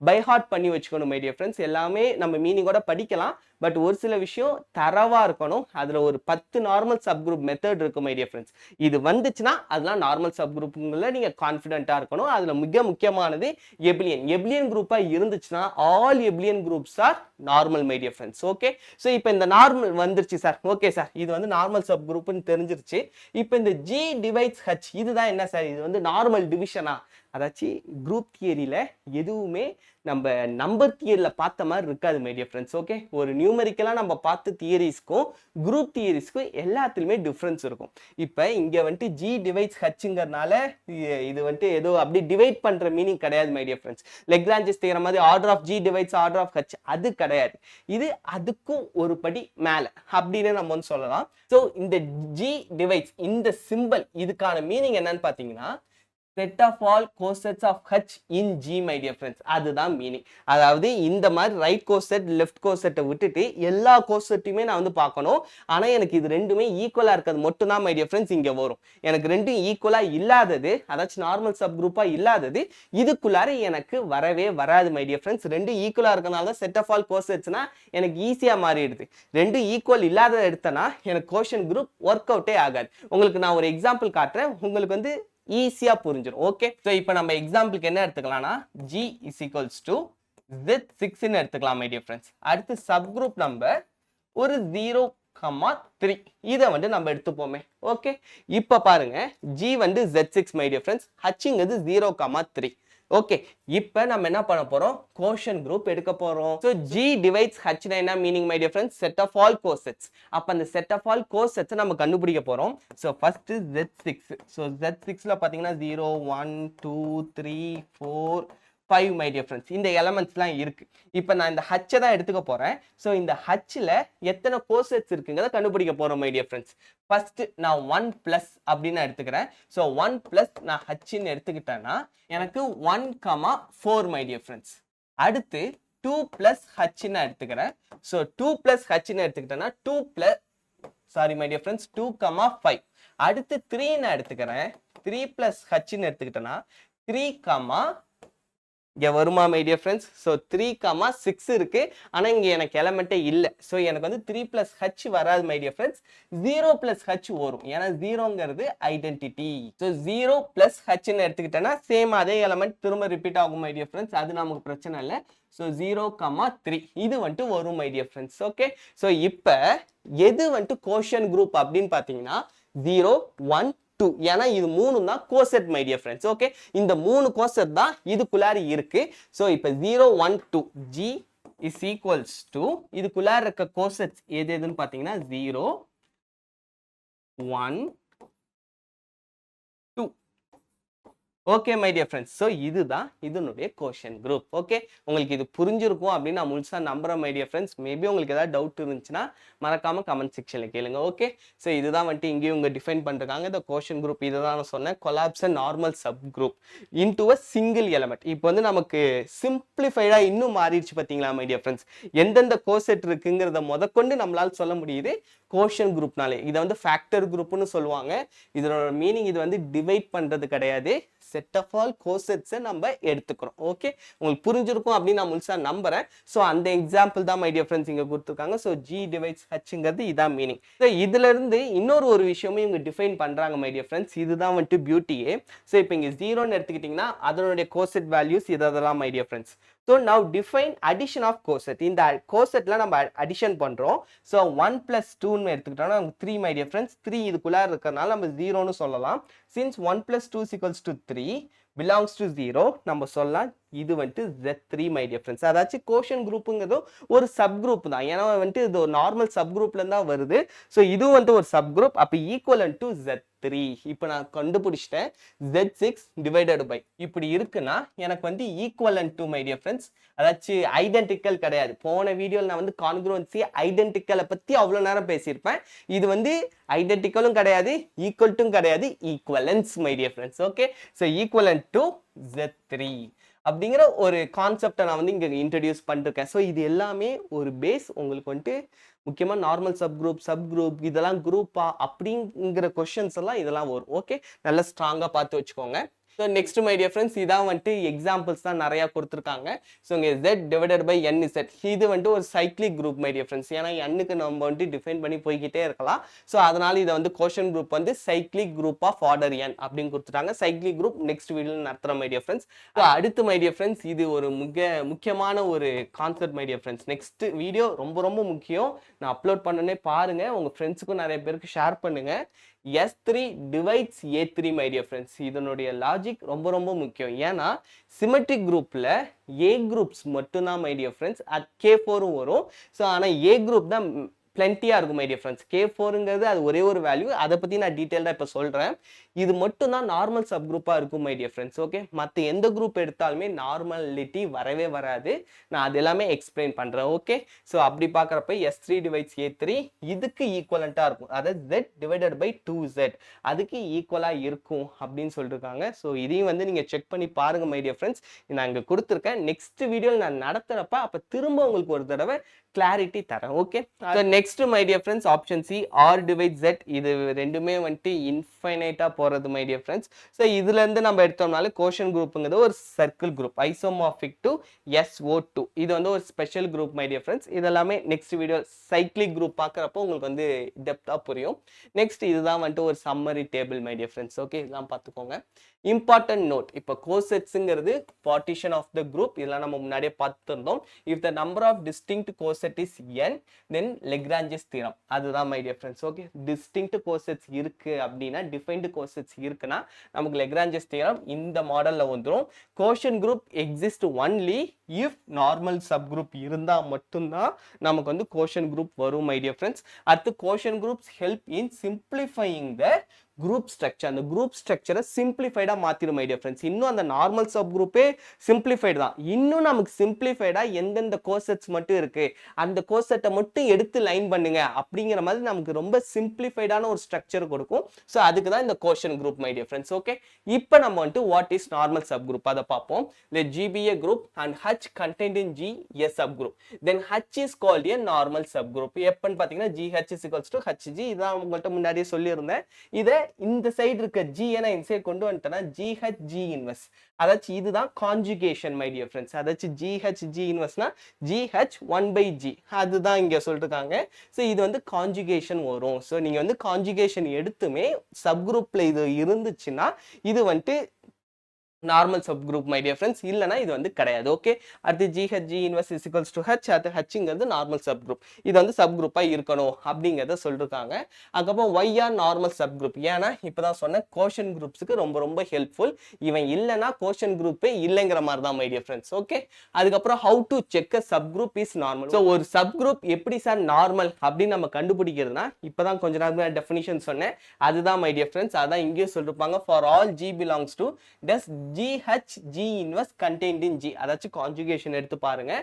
பை ஹார்ட் பண்ணி வச்சுக்கணும் மை டியர் ஃப்ரெண்ட்ஸ். எல்லாமே நம்ம மீனிங்கோட படிக்கலாம், பட் ஒரு சில விஷயம் தரவா இருக்கணும். அதுல ஒரு 10 நார்மல் சப் குரூப் மெத்தட் இருக்கு மை டியர் ஃப்ரெண்ட்ஸ். இது வந்துச்சுன்னா அதெல்லாம் நார்மல் சப் குரூப்ல நீங்க கான்ஃபிடென்ட்டா இருக்கணும். அதுல மிக முக்கியமானது எபிலியன். எபிலியன் குரூப்பா இருந்துச்சுன்னா all abelian groups are normal my dear friends. Okay, so இப்போ இந்த நார்மல் வந்துருச்சு சார். ஓகே சார், இது வந்து நார்மல் சப் குரூப்னு தெரிஞ்சிருச்சு. இப்போ இந்த ஜி டிவைட்ஸ் ஹச் இதுதான் என்ன சார், இது வந்து நார்மல் டிவிஷனா? அதாச்சும் குரூப் தியரியில எதுவுமே நம்ம நம்பர் தியரியில பார்த்த மாதிரி இருக்காது மை டியர் ஃப்ரெண்ட்ஸ். ஓகே, ஒரு நியூமெரிக்கலா நம்ம பார்த்த தியரிஸ்க்கும் குரூப் தியரிஸ்க்கும் எல்லாத்துலயுமே டிஃப்ரென்ஸ் இருக்கும். இப்போ இங்க வந்துட்டு ஜி டிவைட்ஸ் ஹச்ங்கிறதுனால இது வந்துட்டு ஏதோ அப்படி டிவைட் பண்ற மீனிங் கிடையாது my dear friends. Lagrange's theorem மாதிரி order of G divides order of H அது கிடையாது. இது அதுக்கும் ஒரு படி மேல அப்படின்னு நம்ம வந்து சொல்லலாம். ஸோ இந்த ஜி டிவைட்ஸ் இந்த சிம்பிள் இதுக்கான மீனிங் என்னன்னு பாத்தீங்கன்னா set of all cosets of h in G my dear friends. அதுதான் மீனிங். அதாவது இந்த மாதிரி ரைட் கோசெட் லெஃப்ட் கோசெட்டை விட்டுட்டு எல்லா கோசெட்டையுமே நான் வந்து பார்க்கணும். ஆனா எனக்கு இது ரெண்டுமே ஈக்குவலா இருக்கிறது மட்டும் தான் மை டியர் ஃப்ரெண்ட்ஸ் இங்க வரும். எனக்கு ரெண்டும் ஈக்குவலா இல்லாதது, அதாச்சும் நார்மல் சப் குரூப்பா இல்லாதது இதுக்குள்ளார எனக்கு வரவே வராது மை டியர் ஃப்ரெண்ட்ஸ். ரெண்டும் ஈக்குவலா இருக்கனால தான் செட் ஆஃப் ஆல் கோசெட்ஸ்னா எனக்கு ஈஸியா மாறிடுது. ரெண்டும் ஈக்குவல் இல்லாத எடுத்தனா எனக்கு கோஷன் குரூப் ஒர்க் அவுட்டே ஆகாது. உங்களுக்கு நான் ஒரு எக்ஸாம்பிள் காட்டுறேன், உங்களுக்கு வந்து ஈஸியா புரிஞ்சிடும். ஓகே, ஸோ இப்போ நம்ம எக்ஸாம்பிளுக்கு என்ன எடுத்துக்கலாம்னா G is equals to Z6 எடுத்துக்கலாம் மை டியர் ஃப்ரெண்ட்ஸ். அடுத்து சப் குரூப் நம்பர் ஒரு 0,3 இதை வந்து நம்ம எடுத்துப்போமே. ஓகே, இப்போ பாருங்க G வந்து Z6 மை டியர் ஃப்ரெண்ட்ஸ், ஹச்ங்கிறது 0,3. ஓகே, இப்போ நம்ம என்ன பண்ண போறோம், கோஷன் குரூப் எடுக்க போறோம். ஸோ G divides H னா என்ன meaning my dear friends, set of all cosets. அப்ப அந்த செட் ஆஃப் ஆல் கோசெட்ஸ் நம்ம கண்டுபிடிக்க போறோம். So first Z6. ஸோ Z6ல பாத்தீங்கன்னா 0 1 2 3 4 5 மை டியர் ஃப்ரெண்ட்ஸ், இந்த எலமெண்ட்ஸ்லாம் இருக்கு. இப்போ நான் இந்த ஹச்சை தான் எடுத்துக்க போறேன். ஸோ இந்த ஹச்சில் எத்தனை கோசெட்ஸ் இருக்குங்கிறத கண்டுபிடிக்க போறோம் மை டியர் ஃப்ரெண்ட்ஸ். ஃபர்ஸ்ட் நான் 1 பிளஸ் அப்படின்னு எடுத்துக்கிறேன். ஸோ 1 பிளஸ் நான் ஹச்சின்னு எடுத்துக்கிட்டேன்னா எனக்கு 1,4 மை டியர் ஃப்ரெண்ட்ஸ். அடுத்து 2 பிளஸ் ஹச்சின்னு எடுத்துக்கிறேன். ஸோ 2 பிளஸ் ஹச்சின்னு எடுத்துக்கிட்டேன்னா 2 plus sorry my dear friends 2,5. அடுத்து 3 நான் எடுத்துக்கிறேன். 3 பிளஸ் ஹச்சின்னு எடுத்துக்கிட்டேன்னா 3, இங்க வருமா மை டியர் ஃப்ரெண்ட்ஸ். ஸோ 3,6 இருக்கு. ஆனா இங்க எனக்கு எலமெண்ட்டே இல்லை. ஸோ எனக்கு வந்து 3 பிளஸ் ஹச் வராது my dear friends. 0 plus H வரும். ஏன்னா 0ங்கிறது ஐடென்டிட்டி. ஸோ 0 பிளஸ் ஹச்ன்னு எடுத்துக்கிட்டேன்னா சேம் அதே எலமெண்ட் திரும்ப ரிப்பீட் ஆகும் மை டியர் ஃப்ரெண்ட்ஸ். அது நமக்கு பிரச்சனை இல்லை. ஸோ 0,3 இது வந்துட்டு வரும் my dear friends. Okay, so இப்போ எது வந்துட்டு கோஷன் குரூப் அப்படின்னு பார்த்தீங்கன்னா 0 1 2. ஏன்னா இது 3 தான் coset my dear friends. Okay, இந்த 3 கோசெட் தான் இதுக்குள்ளாரி இருக்கு. ஸோ இப்போ 0 1 2 G இஸ் ஈக்குவல்ஸ் டு இதுக்குள்ளார இருக்க கோசெட்ஸ் எது எதுன்னு பார்த்தீங்கன்னா 0 1 2. Okay my dear friends, so இதுதான் இதனுடைய கோஷன் குரூப். ஓகே, உங்களுக்கு இது புரிஞ்சிருக்கும் அப்படின்னு நான் முழுசா நம்புறேன் மை டியர் ஃப்ரெண்ட்ஸ். மேபி உங்களுக்கு ஏதாவது டவுட் இருந்துச்சுன்னா மறக்காம கமெண்ட் செக்ஷன்ல கேளுங்க. ஓகே, ஸோ இதுதான் வந்துட்டு இங்கேயும் இங்கே டிஃபைன் பண்ணிருக்காங்க. இந்த கோஷன் குரூப் இதை தான் நான் சொன்னேன், collapse and normal sub group into a single element. இப்போ வந்து நமக்கு சிம்பிளிஃபைடா இன்னும் மாறிடுச்சு பார்த்தீங்களா மை டியர் ஃப்ரெண்ட்ஸ். எந்தெந்த கோசெட் இருக்குங்கிறத முதற்கொண்டு நம்மளால சொல்ல முடியுது கோஷன் குரூப்னாலே. இதை வந்து ஃபேக்டர் குரூப்னு சொல்லுவாங்க. இதனோட மீனிங் இது வந்து டிவைட் பண்றது கிடையாது, செட் ஆஃப் ஆல் கோசெட்ஸை நம்ம எடுத்துக்கிறோம். ஓகே, உங்களுக்கு புரிஞ்சிருக்கும் அப்படின்னு நான் முழுசா நம்புறேன். ஸோ அந்த எக்ஸாம்பிள் தான் மை டியர் ஃப்ரெண்ட்ஸ் இங்க கொடுத்துருக்காங்க. ஸோ G டிவைட்ஸ் ஹச்ங்கிறது இதான் மீனிங். ஸோ இதுல இருந்து இன்னொரு விஷயமும் இவங்க டிஃபைன் பண்றாங்க மை டியர் ஃப்ரெண்ட்ஸ். இதுதான் வந்துட்டு பியூட்டியே. ஸோ இப்போ இங்க 0ன்னு எடுத்துக்கிட்டீங்கன்னா அதனுடைய கோசெட் வேல்யூஸ் இதெல்லாம் my dear friends. So now define addition of coset. இந்த கோசெட்ல நம்ம அடிஷன் பண்றோம். ஸோ 1 பிளஸ் 2ன்னு எடுத்துக்கிட்டோம்னா 3 மை டியர் ஃப்ரெண்ட்ஸ். 3 இதுக்குள்ளார இருக்கிறதுனால நம்ம 0ன்னு சொல்லலாம். Since 1 plus 2 equals to 3 belongs to 0 நம்ம சொல்லலாம் இது வந்துட்டு Z3 மை டியர் ஃப்ரெண்ட்ஸ். அதாச்சும் கோஷன் குரூப்புங்கிறது ஒரு சப் குரூப் தான். ஏன்னா வந்துட்டு இது ஒரு நார்மல் சப் குரூப்ல இருந்தா வருது. ஸோ இதுவும் வந்துட்டு ஒரு சப் குரூப். அப்போ ஈக்குவலன்ட் டு Z3. இப்போ நான் கண்டுபிடிச்சிட்டேன் Z6 டிவைடட் பை இப்படி இருக்குன்னா எனக்கு வந்து equivalent to my dear friends. அதாச்சும் ஐடென்டிக்கல் கிடையாது. போன வீடியோவில் நான் வந்து கான்க்ருவன்சி ஐடென்டிக்கலை பத்தி அவ்வளோ நேரம் பேசியிருப்பேன். இது வந்து ஐடென்டிக்கலும் கிடையாது, ஈக்குவல்ட்டும் கிடையாது, equivalence my dear friends. Okay, so equivalent to Z3 அப்படிங்கிற ஒரு கான்செப்டை நான் வந்து இங்கே இன்ட்ரடியூஸ் பண்ணிருக்கேன். ஸோ இது எல்லாமே ஒரு பேஸ். உங்களுக்கு வந்துட்டு முக்கியமாக நார்மல் சப் குரூப் இதெல்லாம் குரூப்பா அப்படிங்கிற கொஸ்டின்ஸ் எல்லாம் இதெல்லாம் வரும். ஓகே, நல்லா ஸ்ட்ராங்காக பார்த்து வச்சுக்கோங்க. So next my dear friends, இதான் வந்துட்டு எக்ஸாம்பிள்ஸ் தான் நிறையா கொடுத்துருக்காங்க. ஸோ இங்கே Z divided by N Z இது வந்துட்டு ஒரு cyclic group my dear friends. ஏன்னா Nக்கு நம்ம வந்துட்டு டிஃபைன் பண்ணி போய்கிட்டே இருக்கலாம். ஸோ அதனால இதை வந்து கோஷன் குரூப் வந்து cyclic group of order N அப்படின்னு கொடுத்துட்டாங்க. சைக்ளிக் குரூப் நெக்ஸ்ட் வீடியோவில் நடத்துகிறோம் மை டியர் ஃப்ரெண்ட்ஸ். ஸோ அடுத்து மை டியர் ஃப்ரெண்ட்ஸ், இது ஒரு முக்கியமான ஒரு concept my dear friends. Next video ரொம்ப முக்கியம். நான் அப்லோட் பண்ணனே பாருங்க, உங்க ஃப்ரெண்ட்ஸுக்கும் நிறைய பேருக்கு ஷேர் பண்ணுங்க. S3 divides A3 my dear friends. இதனுடைய லாஜிக் ரொம்ப முக்கியம். ஏன்னா சிமெட்ரிக் குரூப்ல A குரூப்ஸ் மட்டும்தான் மை டியர் ஃப்ரெண்ட்ஸ். K4ம் வரும். ஸோ ஆனால் A குரூப் தான் பிளென்ட்டியாக இருக்கும் மை டியர் ஃப்ரெண்ட்ஸ். K4ங்கிறது அது ஒரே ஒரு வேல்யூ. அதை பற்றி நான் டீட்டெயில்டாக இப்போ சொல்கிறேன். இது மட்டும் தான் நார்மல் சப் குரூப்பாக இருக்கும் மை டியர் ஃப்ரெண்ட்ஸ். ஓகே, மற்ற எந்த குரூப் எடுத்தாலுமே நார்மாலிட்டி வரவே வராது. நான் அது எல்லாமே எக்ஸ்பிளைன் பண்ணுறேன். ஓகே, ஸோ அப்படி பார்க்குறப்ப S3 டிவைட்ஸ் A3 இதுக்கு ஈக்குவலண்ட்டாக இருக்கும். அதாவது Z டிவைடட் பை 2Z அதுக்கு ஈக்குவலாக இருக்கும் அப்படின்னு சொல்லியிருக்காங்க. ஸோ இதையும் வந்து நீங்கள் செக் பண்ணி பாருங்கள் மை டியர் ஃப்ரெண்ட்ஸ். நான் இங்கே கொடுத்துருக்கேன். நெக்ஸ்ட் வீடியோவில் நான் நடத்துகிறப்ப அப்போ திரும்ப உங்களுக்கு ஒரு தடவை கிளாரிட்டி தரேன். Okay, next my dear friends option C R divide Z. இது ரெண்டுமே வந்துட்டு இன்ஃபைனைட்டா போறது மை டியர் ஃப்ரெண்ட்ஸ். ஸோ இதுல இருந்து நம்ம எடுத்தோம்னாலே கோஷன் குரூப்புங்கிறது ஒரு circle group isomorphic to SO2. இது வந்து ஒரு special group my dear friends. இதெல்லாமே நெக்ஸ்ட் வீடியோ சைக்ளிக் குரூப் பார்க்குறப்போ உங்களுக்கு வந்து டெப்தா புரியும். நெக்ஸ்ட் இதுதான் வந்துட்டு ஒரு summary table my dear friends. Okay, இதெல்லாம் பார்த்துக்கோங்க. இம்பார்ட்டன்ட் நோட், இப்போ கோசெட்ஸுங்கிறது பார்ட்டிஷன் ஆஃப் த குரூப். இதெல்லாம் நம்ம முன்னாடியே பார்த்துருந்தோம். If the number of distinct coset is N, then Lagrange Lagrange's theorem. அதுதான் my dear friends. Okay, distinct cosets இருக்கு அப்படின்னா, டிஃபைன்டு கோசெட்ஸ் இருக்குன்னா நமக்கு லெக்ரான்ஜிஸ் தியரம் இந்த மாடல்ல வந்துரும். Quotient group exist only if normal sub group இருந்தா மட்டும்தான் நமக்கு வந்து கோஷன் குரூப் வரும் மை டியர் ஃப்ரெண்ட்ஸ். அடுத்து quotient groups help in simplifying the group structure. அந்த குரூப் ஸ்ட்ரக்சரை சிம்பிளிஃபைடா மாத்திரும் மை டியர் ஃப்ரெண்ட்ஸ். இன்னும் அந்த நார்மல் சப் குரூப்பே சிம்பிளிஃபைடு தான். இன்னும் நமக்கு சிம்பிளிஃபைடா எந்தெந்த கோசெட்ஸ் மட்டும் இருக்கு அந்த கோசெட்டை மட்டும் எடுத்து லைன் பண்ணுங்க அப்படிங்கிற மாதிரி நமக்கு ரொம்ப சிம்பிளிஃபைடான ஒரு ஸ்ட்ரக்சர் கொடுக்கும். ஸோ அதுக்கு தான் இந்த quotient group my dear friends. Okay, இப்போ நம்ம வந்துட்டு what is normal sub group அதை பார்ப்போம். Let G be a group and H contained in G a subgroup. Then H is called a normal subgroup. எப்பன்னு பார்த்தீங்கன்னா GH is equals to HG. இதான் உங்கள்கிட்ட முன்னாடியே சொல்லியிருந்தேன். இதை இந்த சைடு இருக்க G என இன்சைட் கொண்டு வந்துட்டேன்னா GH G இன்வெர்ஸ். அதாச்சும் இதுதான் கான்ஜுகேஷன் மை டியர் ஃப்ரெண்ட்ஸ். அதாச்சும் GH G இன்வெர்ஸ்னா GH 1/G. அதுதான் இங்க சொல்லிருக்காங்க. ஸோ இது வந்து கான்ஜுகேஷன் வரும். ஸோ நீங்க வந்து கான்ஜுகேஷன் எடுத்துமே சப் குரூப்ல இது இருந்துச்சுன்னா இது வந்துட்டு normal sub group my dear friends. இல்லைனா இது வந்து கிடையாது. ஓகே, அடுத்து GH G inverse is equals to H. அது Hங்கிறது நார்மல் சப் குரூப். இது வந்து சப் குரூப்பாக இருக்கணும் அப்படிங்கிறத சொல்லிருக்காங்க. அதுக்கப்புறம் YR நார்மல் சப் குரூப். ஏன்னா இப்போதான் சொன்ன கோஷன் குரூப்ஸுக்கு ரொம்ப ரொம்ப ஹெல்ப்ஃபுல். இவன் இல்லைனா கோஷன் குரூப்பே இல்லைங்கிற மாதிரி தான் மை டியர் ஃப்ரெண்ட்ஸ். ஓகே, அதுக்கப்புறம் how to check a sub group is normal. So ஒரு சப் குரூப் எப்படி சார் நார்மல் அப்படின்னு நம்ம கண்டுபிடிக்கிறதுனா இப்போதான் கொஞ்ச நேரம் டெஃபினிஷன் சொன்னேன். அதுதான் மை டியர் ஃப்ரெண்ட்ஸ். அதான் இங்கேயும் சொல்லிருப்பாங்க. For all G belongs to does GH G inverse contained in G. அதாச்சும் கான்ஜுகேஷன் எடுத்து பாருங்க.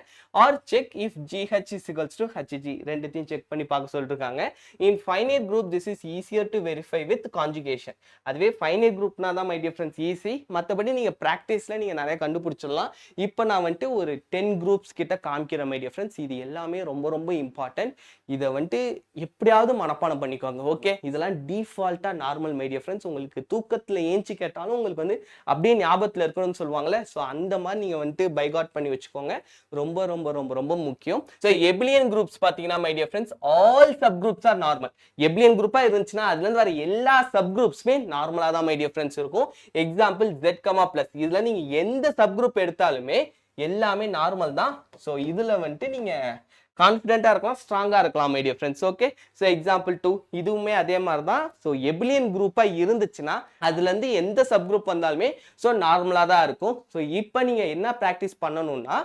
Or check if GH is equals to HG. ரெண்டுத்தையும் செக் பண்ணி பார்க்க சொல்லிருக்காங்க. In finite group this is easier to verify with conjugation. அதுவே finite குரூப்னா தான் மை டியர் ஃப்ரெண்ட்ஸ் ஈஸி. மற்றபடி நீங்க ப்ராக்டிஸ்ல நீங்க நிறைய கண்டுபிடிச்சிடலாம். இப்போ நான் வந்துட்டு ஒரு 10 குரூப்ஸ் கிட்ட காமிக்கிறேன் மை டியர் ஃப்ரெண்ட்ஸ். இது எல்லாமே ரொம்ப ரொம்ப இம்பார்ட்டன்ட். இதை வந்துட்டு எப்படியாவது மனப்பாடம் பண்ணிக்கோங்க. ஓகே, இதெல்லாம் டிஃபால்ட்டா நார்மல் மை டியர் ஃப்ரெண்ட்ஸ். உங்களுக்கு தூக்கத்துல ஏஞ்சி கேட்டாலும் உங்களுக்கு வந்து அப்படியே ஞாபகத்துல இருக்கணும்னு சொல்லுவாங்கல்ல. ஸோ அந்த மாதிரி நீங்க வந்துட்டு பைகாட் பண்ணி வச்சுக்கோங்க. ரொம்ப ரொம்ப ரொம்ப ரொம்ப முக்கியம். ஸோ எபிலியன் குரூப்ஸ் பாத்தீங்கன்னா my dear friends all sub groups are normal. Abelian குரூப்பா இருந்துச்சுன்னா அதுல இருந்து வர எல்லா சப் குரூப்ஸ்மே நார்மலா தான் மை டியர் ஃப்ரெண்ட்ஸ் இருக்கும். எக்ஸாம்பிள் Z, இதுல நீங்க எந்த சப் குரூப் எடுத்தாலுமே எல்லாமே நார்மல் தான். ஸோ இதுல வந்துட்டு நீங்க கான்ஃபிடென்ட்டா இருக்கலாம், ஸ்ட்ராங்கா இருக்கலாம் my dear friends. Okay, so example 2 இதுவுமே அதே மாதிரி தான். ஸோ எபிலியன் குரூப்பா இருந்துச்சுன்னா அதுல இருந்து எந்த சப் குரூப் வந்தாலுமே ஸோ நார்மலா தான் இருக்கும். ஸோ இப்போ நீங்க என்ன ப்ராக்டிஸ் பண்ணணும்னா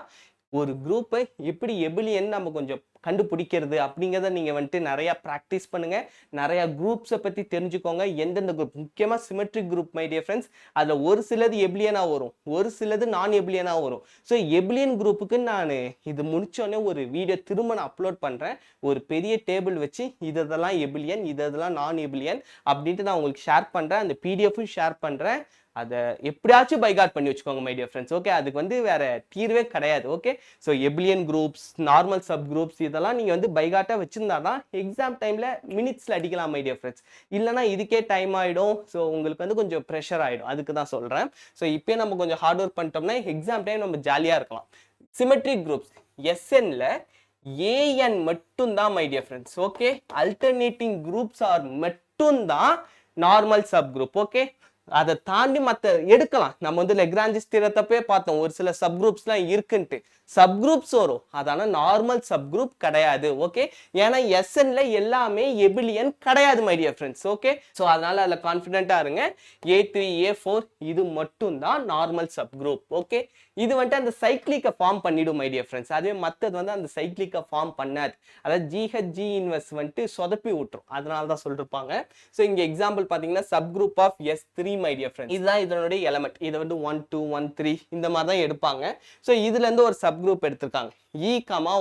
ஒரு குரூப்பை எப்படி எபிலியன் நம்ம கொஞ்சம் கண்டுபிடிக்கிறது அப்படிங்கிறத நீங்க வந்துட்டு நிறைய ப்ராக்டிஸ் பண்ணுங்க. நிறைய குரூப்ஸை பத்தி தெரிஞ்சுக்கோங்க. எந்தெந்த குரூப் முக்கியமா symmetric group my dear friends. அதுல ஒரு சிலது எபிலியனா வரும், ஒரு சிலது நான் எபிலியனா வரும். ஸோ எபிலியன் குரூப்புக்கு நான் இது முடிச்சோடனே ஒரு வீடியோ திரும்ப நான் அப்லோட் பண்றேன். ஒரு பெரிய டேபிள் வச்சு இதெல்லாம் எபிலியன், இதெல்லாம் நான் எபிலியன் அப்படின்ட்டு நான் உங்களுக்கு ஷேர் பண்றேன். அந்த பிடிஎஃப்பும் ஷேர் பண்றேன். அதை எப்படியாச்சும் பைகாட் பண்ணி வச்சுக்கோங்க மை டியர் ஃப்ரெண்ட்ஸ். ஓகே, அதுக்கு வந்து வேற தீர்வே கிடையாது. Okay, so abelian groups, normal sub groups இதெல்லாம் நீங்க வந்து பைகாட்டா வச்சிருந்தா தான் எக்ஸாம் டைம்ல மினிட்ஸ்ல அடிக்கலாம் மை டியர் ஃப்ரெண்ட்ஸ். இல்லைனா இதுக்கே டைம் ஆயிடும். ஸோ உங்களுக்கு வந்து கொஞ்சம் ப்ரெஷர் ஆயிடும். அதுக்கு தான் சொல்றேன். ஸோ இப்போ நம்ம கொஞ்சம் ஹார்ட் ஒர்க் பண்ணிட்டோம்னா எக்ஸாம் டைம் நம்ம ஜாலியா இருக்கலாம். சிமெட்ரிக் குரூப்ஸ் SNல AN மட்டும் தான் my dear friends. Okay, alternating groups are மட்டும் தான் நார்மல் சப் குரூப். ஓகே, அதை தாண்டி மற்ற எடுக்கலாம். நம்ம வந்து லெக்ரான்ஜிஸ் தியரத்தப்பே பார்த்தோம் ஒரு சில சப் குரூப்ஸ்லாம் இருக்குன்ட்டு. சப் குரூப்ஸ் வரும், அதான நார்மல் சப் குரூப் கிடையாது. ஓகே, ஏன்னா SNல எல்லாமே எபிலியன் கிடையாது my dear friends. Okay, so அதனால அதில் கான்ஃபிடென்ட்டா இருங்க. A3 A4 இது மட்டும் தான் நார்மல் சப் குரூப். ஓகே, இது வந்துட்டு அந்த சைக்ளிக்கை ஃபார்ம் பண்ணிடும் மை டியர் ஃப்ரெண்ட்ஸ். அதுவே மற்றது வந்து அந்த சைக்ளிக்கை ஃபார்ம் பண்ணாது. அதாவது GH G இன்வெர்ஸ் வந்துட்டு சொதப்பி விட்டுரும். அதனால தான் சொல்லிருப்பாங்க. ஸோ இங்க எக்ஸாம்பிள் பார்த்தீங்கன்னா sub group of S3 my dear friends. இதுதான் இதனுடைய எலமெண்ட். இதை வந்து 1 2 1 3 இந்த மாதிரி தான் எடுப்பாங்க. ஸோ இதுல இருந்து ஒரு சப் குரூப் எடுத்திருக்காங்க E,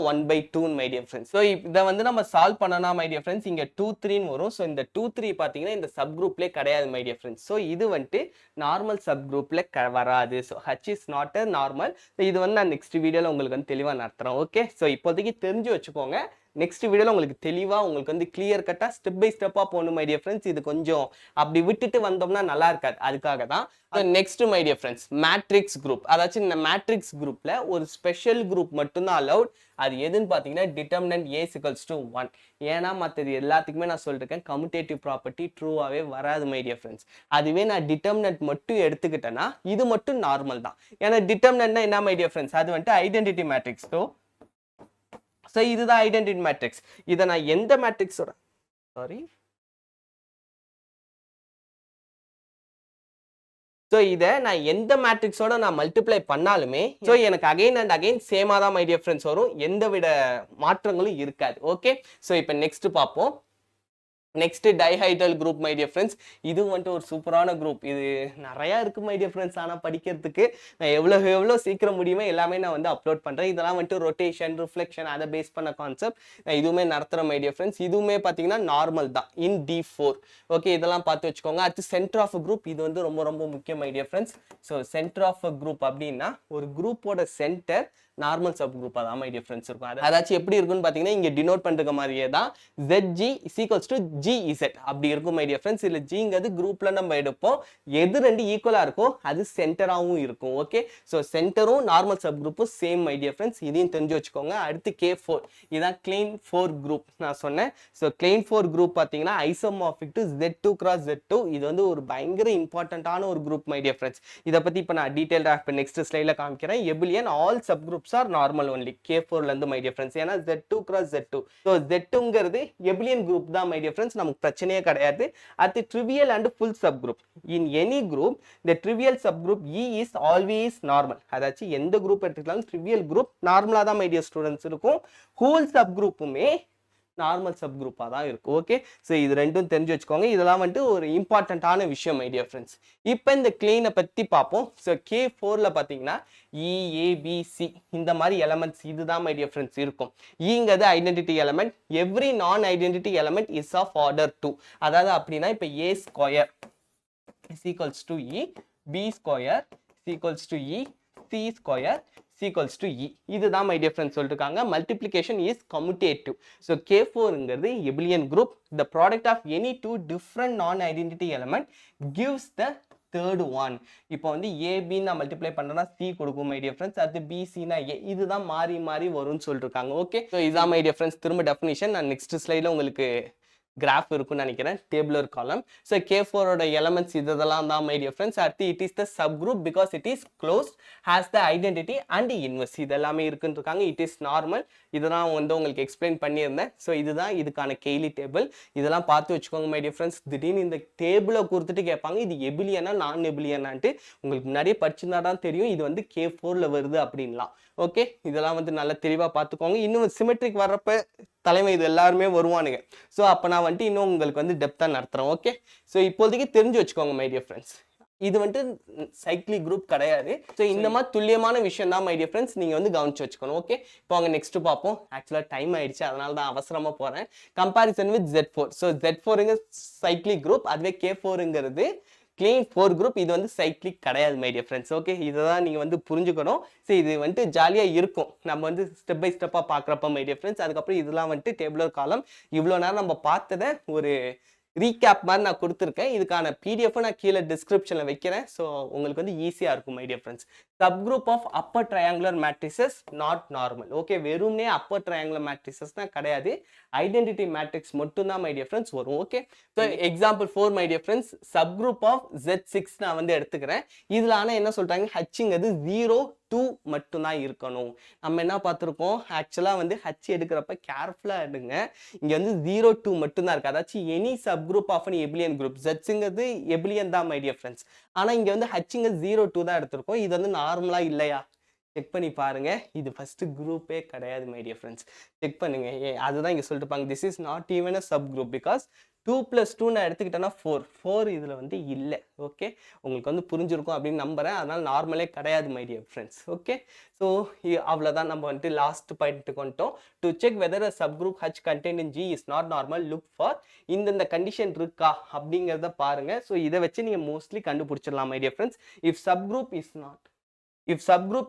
1/2 my dear friends. So இதை வந்து நம்ம சால்வ் பண்ணனா மை டியர் ஃப்ரெண்ட்ஸ் இங்க 2 3 வரும். ஸோ இந்த 2 3 பார்த்தீங்கன்னா இந்த சப் குரூப்லேயே கிடையாது மை டியர் ஃப்ரெண்ட்ஸ். ஸோ இது வந்துட்டு நார்மல் சப் குரூப்ல வராது. So H is not a normal. இது வந்து நான் நெக்ஸ்ட் வீடியோல உங்களுக்கு வந்து தெளிவாக நடத்துறேன். ஓகே, ஸோ இப்போதைக்கு தெரிஞ்சு வச்சுக்கோங்க. நெக்ஸ்ட் வீடியோல உங்களுக்கு தெளிவா உங்களுக்கு வந்து கிளியர் கட்டா ஸ்டெப் பை ஸ்டெப்பா போகணும் மை டியர் ஃப்ரெண்ட்ஸ். இது கொஞ்சம் அப்படி விட்டுட்டு வந்தோம்னா நல்லா இருக்காது. அதுக்காக தான் next my dear friends matrix group. அதாச்சும் இந்த மேட்ரிக்ஸ் குரூப்ல ஒரு ஸ்பெஷல் குரூப் மட்டும்தான் அலவுட். அது எதுன்னு பார்த்தீங்கன்னா டிட்டர்மினன்ட் A = 1. ஏன்னா மற்றது எல்லாத்துக்குமே நான் சொல்லிருக்கேன் கம்யூட்டேட்டிவ் ப்ராப்பர்ட்டி ட்ரூவாகவே வராது மை டியர் ஃப்ரெண்ட்ஸ். அதுவே நான் டிட்டர்மினன்ட் மட்டும் எடுத்துக்கிட்டேன்னா இது மட்டும் நார்மல் தான். ஏன்னா டிட்டர்மினன்ட்னா என்ன மை டியர் ஃப்ரெண்ட்ஸ், அது வந்துட்டு ஐடென்டிட்டி மேட்ரிக்ஸ். ஸோ ஸோ இதுதான் ஐடென்டிட்டி மேட்ரிக்ஸ். இதை நான் எந்த மேட்ரிக்ஸோட சாரி ஸோ இதை நான் எந்த மேட்ரிக்ஸோட நான் மல்டிப்ளை பண்ணாலுமே ஸோ எனக்கு அகைன் அண்ட் அகைன் சேமாக தான் மை டியர் ஃப்ரெண்ட்ஸ் வரும், எந்த விட மாற்றங்களும் இருக்காது. ஓகே, ஸோ இப்போ நெக்ஸ்ட் பார்ப்போம். Next dihedral group my dear friends. இது வந்துட்டு ஒரு சூப்பரான குரூப். இது நிறையா இருக்குது மை டியர் ஃப்ரெண்ட்ஸ். ஆனால் படிக்கிறதுக்கு நான் எவ்வளோ சீக்கிரம் முடியுமோ எல்லாமே நான் வந்து அப்லோட் பண்ணுறேன். இதெல்லாம் வந்துட்டு ரொட்டேஷன் ரிஃப்ளெக்ஷன் அதை பேஸ் பண்ண கான்செப்ட் நான் இதுவுமே நடத்துகிறேன் மை டியர் ஃப்ரெண்ட்ஸ். இதுவுமே பார்த்தீங்கன்னா நார்மல் தான் இன் D4. ஓகே, இதெல்லாம் பார்த்து வச்சுக்கோங்க. அடுத்து சென்டர் ஆஃப் குரூப், இது வந்து ரொம்ப ரொம்ப முக்கியம் my dear friends. So center of group அப்படின்னா ஒரு குரூப்போட சென்டர் நார்மல் சப் குரூப் அதான் மை டியர் ஃப்ரெண்ட்ஸ் இருக்கும். அதாச்சும் எப்படி இருக்குன்னு பார்த்தீங்கன்னா இங்கே டினோட் பண்ணுற மாதிரியே தான் ZG = GZ அப்படி இருக்கும் மை டியர் ஃப்ரெண்ட்ஸ். இல்லை ஜிங்கிறது குரூப்ல நம்ம எடுப்போம், எது ரெண்டு ஈக்குவலாக இருக்கோ அது சென்டராகவும் இருக்கும். ஓகே, ஸோ சென்டரும் நார்மல் சப் குரூப்பும் சேம் மை டியர் ஃப்ரெண்ட்ஸ், இதையும் தெரிஞ்சு வச்சுக்கோங்க. அடுத்து K4, இதான் கிளைன் 4 குரூப் நான் சொன்னேன். ஸோ கிளைன் 4 குரூப் பார்த்தீங்கன்னா ஐசோமார்பிக் டு Z2 × Z2. இது வந்து ஒரு பயங்கர இம்பார்ட்டன்டான ஒரு குரூப் மை டியர் ஃப்ரெண்ட்ஸ். இதை பற்றி இப்போ நான் டீட்டெயில்டாக இப்போ நெக்ஸ்ட் ஸ்லைடில் காமிக்கிறேன். Abelian all sub groups are normal only K4ல இருந்து மை டியர் ஃப்ரெண்ட்ஸ். ஏன்னா Z2 × Z2. ஸோ Z2ங்கிறது எபிலியன் குரூப் தான் மை டியர் ஃப்ரெண்ட்ஸ், நமக்கு பிரச்சனையே கிடையாது. அடுத்து trivial and full subgroup. In any group the trivial subgroup E is always normal. அதாச்சும் எந்த குரூப் எடுத்துக்கலாம் ட்ரிவியல் குரூப் நார்மலா தான் மை டியர் ஸ்டூடெண்ட்ஸ் இருக்கும். ஹோல் சப் குரூப்புமே நார்மல் சப் குரூப்பாக தான் இருக்கும். ஓகே, ஸோ இது ரெண்டும் தெரிஞ்சு வச்சுக்கோங்க. இதெல்லாம் வந்துட்டு ஒரு இம்பார்ட்டண்ட்டான விஷயம் மை டியர் ஃப்ரெண்ட்ஸ். இப்போ இந்த கிளீனை பற்றி பார்ப்போம். ஸோ K4ல பார்த்தீங்கன்னா EABC இந்த மாதிரி எலமெண்ட்ஸ் இதுதான் மை டியர் ஃப்ரெண்ட்ஸ் இருக்கும். ஈங்கிறது identity element. Every non identity element is of order 2. அதாவது அப்படின்னா இப்போ A² = E, B² = E, C² = E. இதுதான் மை டியர் ஃப்ரெண்ட்ஸ் சொல்லிருக்காங்க. Multiplication is commutative. ஸோ K4ங்கிறது abelian group. The product of any 2 different non identity element gives the third one. இப்போ வந்து AB நான் multiply பண்ணுறேன்னா C கொடுக்கும் மை டியர் ஃப்ரெண்ட்ஸ். அது BCனா A. இதுதான் மாறி மாறி வரும்னு சொல்லிருக்காங்க. ஓகே, ஸோ இதான் மை டியர் ஃப்ரெண்ட்ஸ் திரும்ப டெஃபினிஷன். நான் நெக்ஸ்ட் ஸ்லைடில் உங்களுக்கு கிராஃப் இருக்குன்னு நினைக்கிறேன், டேபிளர் காலம். ஸோ K4ஓட எலமெண்ட்ஸ் இதெல்லாம் தான் மை டியர் ஃப்ரெண்ட்ஸ். அடுத்து it is the sub group because it is close, has the identity and inverse. இது எல்லாமே இருக்குன்னு இருக்காங்க. It is normal. இதெல்லாம் வந்து உங்களுக்கு எக்ஸ்பிளைன் பண்ணியிருந்தேன். ஸோ இதுதான் இதுக்கான கெய்லி டேபிள். இதெல்லாம் பார்த்து வச்சுக்கோங்க மை டியர் ஃப்ரெண்ட்ஸ். திடீர்னு இந்த டேபிளை கொடுத்துட்டு கேட்பாங்க இது எபிலியனா நான் எபிலியனான்ட்டு. உங்களுக்கு முன்னாடியே படிச்சிருந்தா தான் தெரியும் இது வந்து K4ல வருது அப்படின்லாம். ஓகே, இதெல்லாம் வந்து நல்லா தெளிவாக பார்த்துக்கோங்க. இன்னும் சிமெட்ரிக் வர்றப்ப தலைமை இது எல்லாருமே வருவானுங்க. ஸோ அப்போ நான் வந்துட்டு இன்னும் உங்களுக்கு வந்து டெப்த்தாக நடத்துகிறேன். ஓகே, ஸோ இப்போதைக்கு தெரிஞ்சு வச்சுக்கோங்க மை டியர் ஃப்ரெண்ட்ஸ். இது வந்துட்டு சைக்கிளிக் குரூப் கிடையாது. ஸோ இந்த மாதிரி துல்லியமான விஷயம் தான் மை டியர் ஃப்ரெண்ட்ஸ் நீங்கள் வந்து கவனிச்சு வச்சுக்கணும். ஓகே, இப்போ அங்கே நெக்ஸ்ட் பார்ப்போம். ஆக்சுவலாக டைம் ஆயிடுச்சு, அதனால தான் அவசரமாக போகிறேன். Comparison with Z4. ஸோ Z4ங்க சைக்கிளிக் குரூப், அதுவே K4ங்கிறது கிளீன் 4 குரூப். இது வந்து சைக்கிளிக் கிடையாது மை டியர் ஃப்ரெண்ட்ஸ். ஓகே, இதை தான் நீங்கள் வந்து புரிஞ்சுக்கணும். ஸோ இது வந்துட்டு ஜாலியாக இருக்கும் நம்ம வந்து ஸ்டெப் பை ஸ்டெப்பாக பார்க்குறப்ப மை டியர் ஃப்ரெண்ட்ஸ். அதுக்கப்புறம் இதெல்லாம் வந்துட்டு டேபிளர் காலம். இவ்வளோ நேரம் நம்ம பார்த்ததை ஒரு ரீகேப் மாதிரி நான் கொடுத்துருக்கேன். இதுக்கான PDF நான் கீழே டிஸ்கிரிப்ஷனில் வைக்கிறேன். ஸோ உங்களுக்கு வந்து ஈஸியாக இருக்கும் my dear friends. Sub group of upper triangular matrices not normal. Okay, வெறும்னே அப்பர் ட்ரையாங்குலர் மேட்ரிசஸ்னால் கிடையாது, ஐடென்டிட்டி மேட்ரிக்ஸ் மட்டும்தான் மை டியர் ஃப்ரெண்ட்ஸ் வரும். Okay, so example 4 my dear friends. Sub group of Z6 நான் வந்து எடுத்துக்கிறேன். இதில் ஆனால் என்ன சொல்கிறாங்க, ஹச்சுங்கிறது 0, 2 மட்டும்தான் இருக்கணும். நம்ம என்ன பார்த்துருக்கோம், ஆக்சுவலாக வந்து H எடுக்கிறப்ப கேர்ஃபுல்லாக எடுங்க. இங்கே வந்து 0, 2 மட்டும்தான் இருக்குது. அதாச்சும் any sub group of an abelian group. Zங்கிறது எபிலியன் தான் மை டியர் ஃப்ரெண்ட்ஸ். ஆனால் இங்கே வந்து Hங்க 0, 2 தான் எடுத்திருக்கோம். இது வந்து நார்மலாக இல்லையா செக் பண்ணி பாருங்க. இது ஃபர்ஸ்ட் குரூப்பே கிடையாது மை டியர் ஃப்ரெண்ட்ஸ். செக் பண்ணுங்க. அதுதான் இங்கே சொல்லிட்டு இருப்பாங்க, this is not even a sub group because 2 + 2 நான் எடுத்துக்கிட்டேன்னா 4 இதில் வந்து இல்லை. ஓகே, உங்களுக்கு வந்து புரிஞ்சிருக்கும் அப்படின்னு நம்புகிறேன். அதனால் நார்மலே கிடையாது my dear friends. Okay, so அவ்வளோதான். நம்ம வந்துட்டு லாஸ்ட் பாயிண்ட்டுக்கு வந்துட்டோம். To check weather a sub group H contained in G is not normal, look for இந்த கண்டிஷன் இருக்கா அப்படிங்கிறத பாருங்க. ஸோ இதை வச்சு நீங்கள் மோஸ்ட்லி கண்டுபிடிச்சிடலாம் my dear friends. If sub group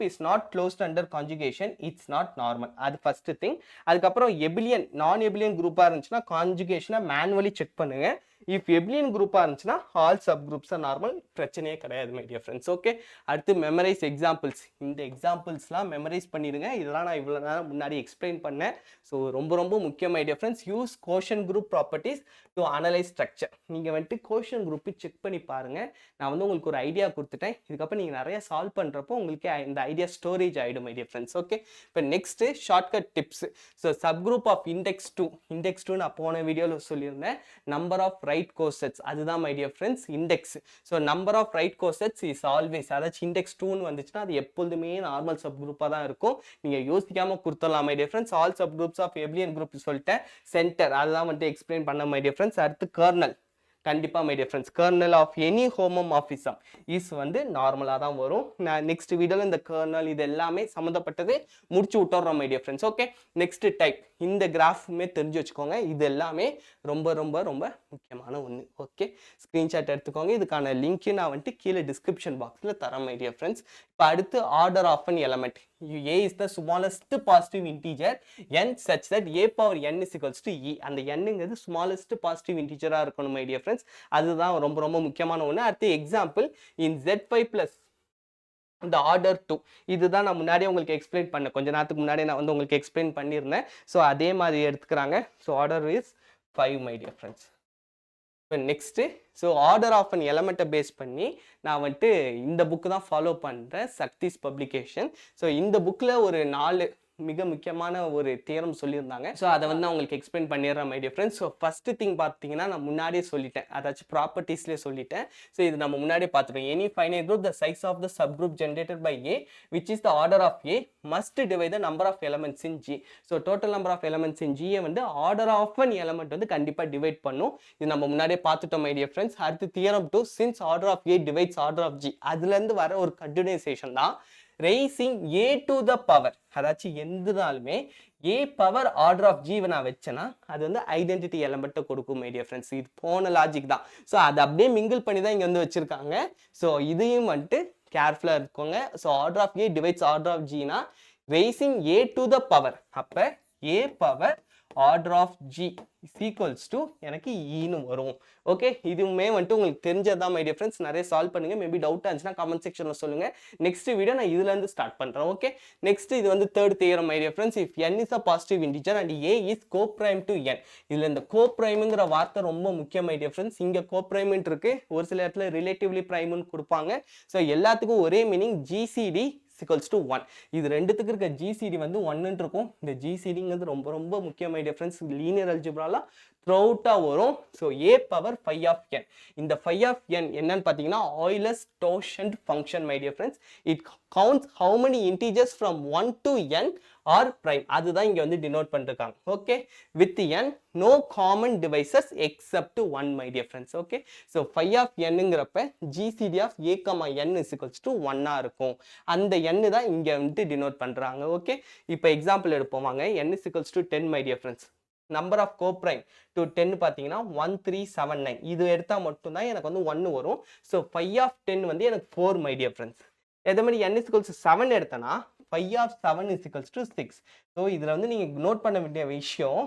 is not closed under conjugation, it's not normal. அது first thing. அதுக்கப்புறம் எபிலியன் நான் எபிலியன் குரூப்பாக இருந்துச்சுன்னா கான்ஜுகேஷனை மேனுவலி செக் பண்ணுங்க. இஃப் எப்லியன் குரூப்பாக இருந்துச்சுன்னா all sub groups are normal, பிரச்சனையே கிடையாது மை டியர் ஃப்ரெண்ட்ஸ். ஓகே, அடுத்து மெமரைஸ் எக்ஸாம்பிள்ஸ். இந்த எக்ஸாம்பிள்ஸ்லாம் மெமரைஸ் பண்ணிடுங்க. இதெல்லாம் நான் இவ்வளோ நேரம் முன்னாடி எக்ஸ்பிளைன் பண்ணேன். ஸோ ரொம்ப ரொம்ப முக்கியம் my dear friends. Use quotient group properties to analyse structure. நீங்கள் வந்துட்டு கோஷன் குரூப்பு செக் பண்ணி பாருங்கள். நான் வந்து உங்களுக்கு ஒரு ஐடியா கொடுத்துட்டேன். இதுக்கப்புறம் நீங்கள் நிறைய சால்வ் பண்ணுறப்போ உங்களுக்கு இந்த ஐடியா ஸ்டோரேஜ் ஆகிடும் மை டியர் ஃப்ரெண்ட்ஸ். ஓகே, இப்போ next shortcut tips. So sub group of index 2 நான் போன வீடியோவில் சொல்லியிருந்தேன். நம்பர் ஆஃப் ரைட் கோசெட்ஸ், அதுதான் my dear friends index. So number of right cosets is always, அதாச்சும் இண்டெக்ஸ் 2ன்னு வந்துச்சுன்னா அது எப்பொழுதுமே நார்மல் சப் குரூப்பாக தான் இருக்கும். நீங்கள் யோசிக்காமல் கொடுத்துடலாம் my dear friends. All sub groups of abelian group சொல்லிட்டேன். சென்டர் அதுதான் வந்துட்டு எக்ஸ்பிளைன் பண்ண மை டியர் ஃப்ரெண்ட்ஸ். அடுத்து கர்னல், கண்டிப்பாக my dear friends kernel of any homomorphism is வந்து நார்மலாக தான் வரும். நான் நெக்ஸ்ட் வீடியோவில் இந்த கர்னல் இது எல்லாமே சம்மந்தப்பட்டது முடிச்சு விட்டுறோம் my dear friends. Okay, next type. இந்த கிராஃபுமே தெரிஞ்சு வச்சுக்கோங்க. இது எல்லாமே ரொம்ப ரொம்ப ரொம்ப முக்கியமான ஒன்று. ஓகே, ஸ்க்ரீன்ஷாட் எடுத்துக்கோங்க. இதுக்கான லிங்க்கு நான் வந்துட்டு கீழே டிஸ்கிரிப்ஷன் பாக்ஸில் தரேன் மை டியர் ஃப்ரெண்ட்ஸ். இப்போ அடுத்து order of an element. A is the smallest positive integer n such that a power n is equals to e. அந்த nங்கிறது smallest positive integer-ஆ இருக்கணும் my dear friends. அதுதான் ரொம்ப ரொம்ப முக்கியமான ஒன்று. அடுத்து எக்ஸாம்பிள் in z5 plus இந்த ஆர்டர் 2, இதுதான் நான் முன்னாடியே உங்களுக்கு எக்ஸ்பிளைன் பண்ணேன். கொஞ்ச நேரத்துக்கு முன்னாடி நான் வந்து உங்களுக்கு எக்ஸ்பிளைன் பண்ணியிருந்தேன். ஸோ அதே மாதிரி எடுத்துக்கிறாங்க. So order is 5 my dear friends. இப்போ next, so order of an எலமெண்ட்டை பேஸ் பண்ணி நான் வந்துட்டு இந்த புக்கு தான் ஃபாலோ பண்ணுறேன், சக்திஸ் பப்ளிகேஷன். ஸோ இந்த புக்கில் ஒரு 4 மிக முக்கியமான ஒரு தியரம் சொல்லியிருந்தாங்க. ஸோ அதை வந்து நான் உங்களுக்கு எக்ஸ்பிளைன் பண்ணிடுறேன் my dear friends. So first thing பார்த்தீங்கன்னா நான் முன்னாடியே சொல்லிட்டேன், அதாச்சும் ப்ராப்பர்ட்டிஸ்லேயே சொல்லிட்டேன். ஸோ இது நம்ம முன்னாடியே பார்த்துட்டோம். Any finite group the size of the subgroup generated by a which is the order of a must divide the number of elements in G. So total number of elements in ஜியை வந்து order of an element வந்து கண்டிப்பாக divide பண்ணும். இது நம்ம முன்னாடியே பார்த்துட்டோம் my dear friends. அடுத்து theorem 2, since order of A divides order of G, அதுலேருந்து வர ஒரு கண்டினியூசேஷன் தான் raising a to the power. அதாச்சும் எந்தனாலுமே a power order of G நான் வச்சேன்னா அது வந்து ஐடென்டிட்டி எலமெண்ட்டை கொடுக்கும் மை டியர் ஃப்ரெண்ட்ஸ். இது போன லாஜிக் தான். ஸோ அதை அப்படியே மிங்கிள் பண்ணி தான் இங்கே வந்து வச்சுருக்காங்க. ஸோ இதையும் வந்துட்டு கேர்ஃபுல்லாக இருக்கோங்க. So order of A divides order of ஜினா raising a to the power, அப்போ a power order of G is equals to எனக்கு ஈன்னு வரும். ஓகே, இதுவுமே வந்துட்டு உங்களுக்கு தெரிஞ்சதான் மை டியர் ஃப்ரெண்ட்ஸ். நிறைய சால்வ் பண்ணுங்க. மேபி டவுட்டாக இருந்துச்சுன்னா கமெண்ட் செக்ஷனில் சொல்லுங்கள். நெக்ஸ்ட் வீடியோ நான் இதுலேருந்து ஸ்டார்ட் பண்ணுறேன். ஓகே, நெக்ஸ்ட் இது வந்து third theorem my dear friends. If n is a positive integer and a is coprime to n. இதில் இந்த கோப்ரைமுங்கிற வார்த்தை ரொம்ப முக்கியம் மை டியர் ஃப்ரெண்ட்ஸ். இங்கே கோப்ரைம்னு இருக்கு, ஒரு சில இடத்துல ரிலேட்டிவ்லி ப்ரைம்னு கொடுப்பாங்க. ஸோ எல்லாத்துக்கும் ஒரே மீனிங் ஜிசிடி equals to 1. இது ரெண்டுத்துக்கு இருக்க ஜிசிடி வந்து 1 இருக்கும். இந்த ஜிசிடிங்கிறது ரொம்ப ரொம்ப முக்கியம் மை டியர் ஃப்ரெண்ட்ஸ். லீனியர் அல்ஜிப்ரால த்ரூஅவுட்டாக வரும். So a power 5 of n. இந்த 5 ஆஃப் n என்னன்னு பார்த்தீங்கன்னா Euler's totient function my dear friends. It counts how many integers from 1 to n are prime. அதுதான் இங்கே வந்து டினோட் பண்ணிருக்காங்க. ஓகே, with n no common divisors except 1 my dear friends. Okay, so 5 of nங்கிறப்ப GCD of a, n is equals to 1 இருக்கும். அந்த n தான் இங்கே வந்துட்டு டினோட் பண்ணுறாங்க. ஓகே, இப்போ எக்ஸாம்பிள் எடுப்போம் வாங்க. n is equals to 10 my dear friends. Number of coprime to 10 பார்த்தீங்கன்னா 1379. இது எடுத்தால் மட்டும்தான் எனக்கு வந்து 1 வரும். ஸோ 5 ஆஃப் 10 வந்து எனக்கு 4 மை டியர் ஃப்ரெண்ட்ஸ். அதே மாதிரி n இஸ் ஈக்குவல்ஸ் 7 எடுத்தேன்னா 5 of 7 is equals to 6. So இதில் வந்து நீங்கள் நோட் பண்ண வேண்டிய விஷயம்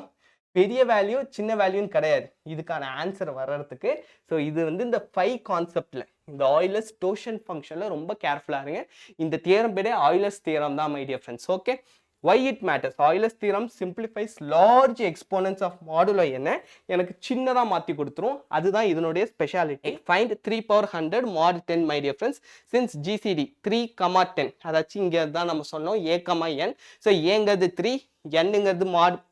பெரிய வேல்யூ சின்ன வேல்யூன்னு கிடையாது இதுக்கான ஆன்சர் வர்றதுக்கு. ஸோ இது வந்து இந்த 5 கான்செப்டில் இந்த ஆய்லர்ஸ் டோஷன் ஃபங்க்ஷனில் ரொம்ப கேர்ஃபுல்லாக இருங்க. இந்த தியரம் பேரே ஆய்லர்ஸ் தியரம் தான் my dear friends. Okay, why it matters? Euler's theorem simplifies large exponents of modulo என்ன எனக்கு சின்னதா மாத்தி கொடுத்துரும். அதுதான் இதனுடைய speciality. Find 3 power 100 mod 10 my dear friends. Since GCD 3, 10 அதாச்சும் இங்க தான் நம்ம சொன்னோம் a, n. So ஏங்கிறது 3, n-ங்கிறது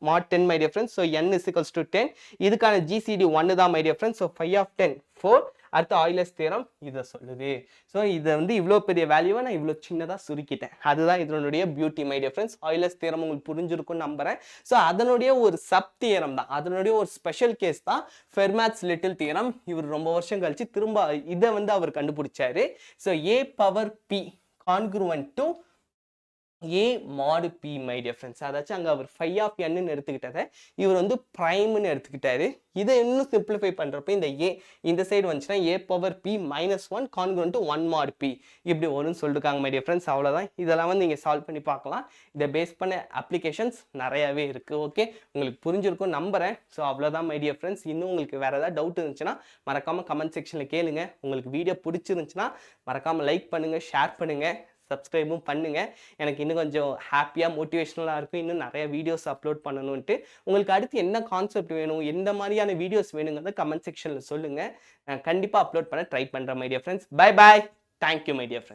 mod 10 my dear friends. So n is equals to 10. இதுக்கான GCD 1 தான் my dear friends. So 5 of 10 4. அடுத்து ஆய்லர்ஸ் தியரம் இதை சொல்லுது. ஸோ இதை வந்து இவ்வளோ பெரிய வேல்யூவை நான் இவ்வளோ சின்னதாக சுருக்கிட்டேன். அதுதான் இதனுடைய beauty my dear friends. Euler's theorem உங்களுக்கு புரிஞ்சிருக்கும்னு நம்புறேன். ஸோ அதனுடைய ஒரு சப் தியரம் தான், அதனுடைய ஒரு ஸ்பெஷல் கேஸ் தான் ஃபெர்மாட்ஸ் லிட்டில் தியரம். இவர் ரொம்ப வருஷம் கழிச்சு திரும்ப இதை வந்து அவர் கண்டுபிடிச்சாரு. So a power p congruent to a mod p my dear friends. அதாச்சும் அங்கே அவர் ஃபை ஆஃப் என்னு எடுத்துக்கிட்டதை இவர் வந்து ப்ரைம்னு எடுத்துக்கிட்டாரு. இதை இன்னும் சிம்பிளிஃபை பண்ணுறப்ப இந்த ஏ இந்த சைடு வந்துச்சுன்னா a power p -1 congruent to 1 mod p இப்படி வரும்னு சொல்லிருக்காங்க மை டியர் ஃப்ரெண்ட்ஸ். அவ்வளோதான். இதெல்லாம் வந்து நீங்கள் சால்வ் பண்ணி பார்க்கலாம். இதை பேஸ் பண்ண அப்ளிகேஷன்ஸ் நிறையாவே இருக்குது. ஓகே, உங்களுக்கு புரிஞ்சிருக்கும் நம்புறேன். ஸோ அவ்வளோதான் மை டியர் ஃப்ரெண்ட்ஸ். இன்னும் உங்களுக்கு வேறு ஏதாவது டவுட் இருந்துச்சுன்னா மறக்காமல் கமெண்ட் செக்ஷனில் கேளுங்க. உங்களுக்கு வீடியோ பிடிச்சிருந்துச்சுன்னா மறக்காமல் லைக் பண்ணுங்கள், ஷேர் பண்ணுங்கள், சப்ஸ்கிரைபும் பண்ணுங்க. எனக்கு இன்னும் கொஞ்சம் ஹாப்பியாக மோட்டிவேஷனலாக இருக்கும். இன்னும் நிறைய வீடியோஸ் அப்லோட் பண்ணணுன்ட்டு. உங்களுக்கு அடுத்து என்ன கான்செப்ட் வேணும், எந்த மாதிரியான வீடியோஸ் வேணுங்கிறத கமெண்ட் செக்ஷனில் சொல்லுங்கள். நான் கண்டிப்பாக அப்லோட் பண்ண ட்ரை பண்ணுறேன் my dear friends. Bye bye. Thank you my dear friends.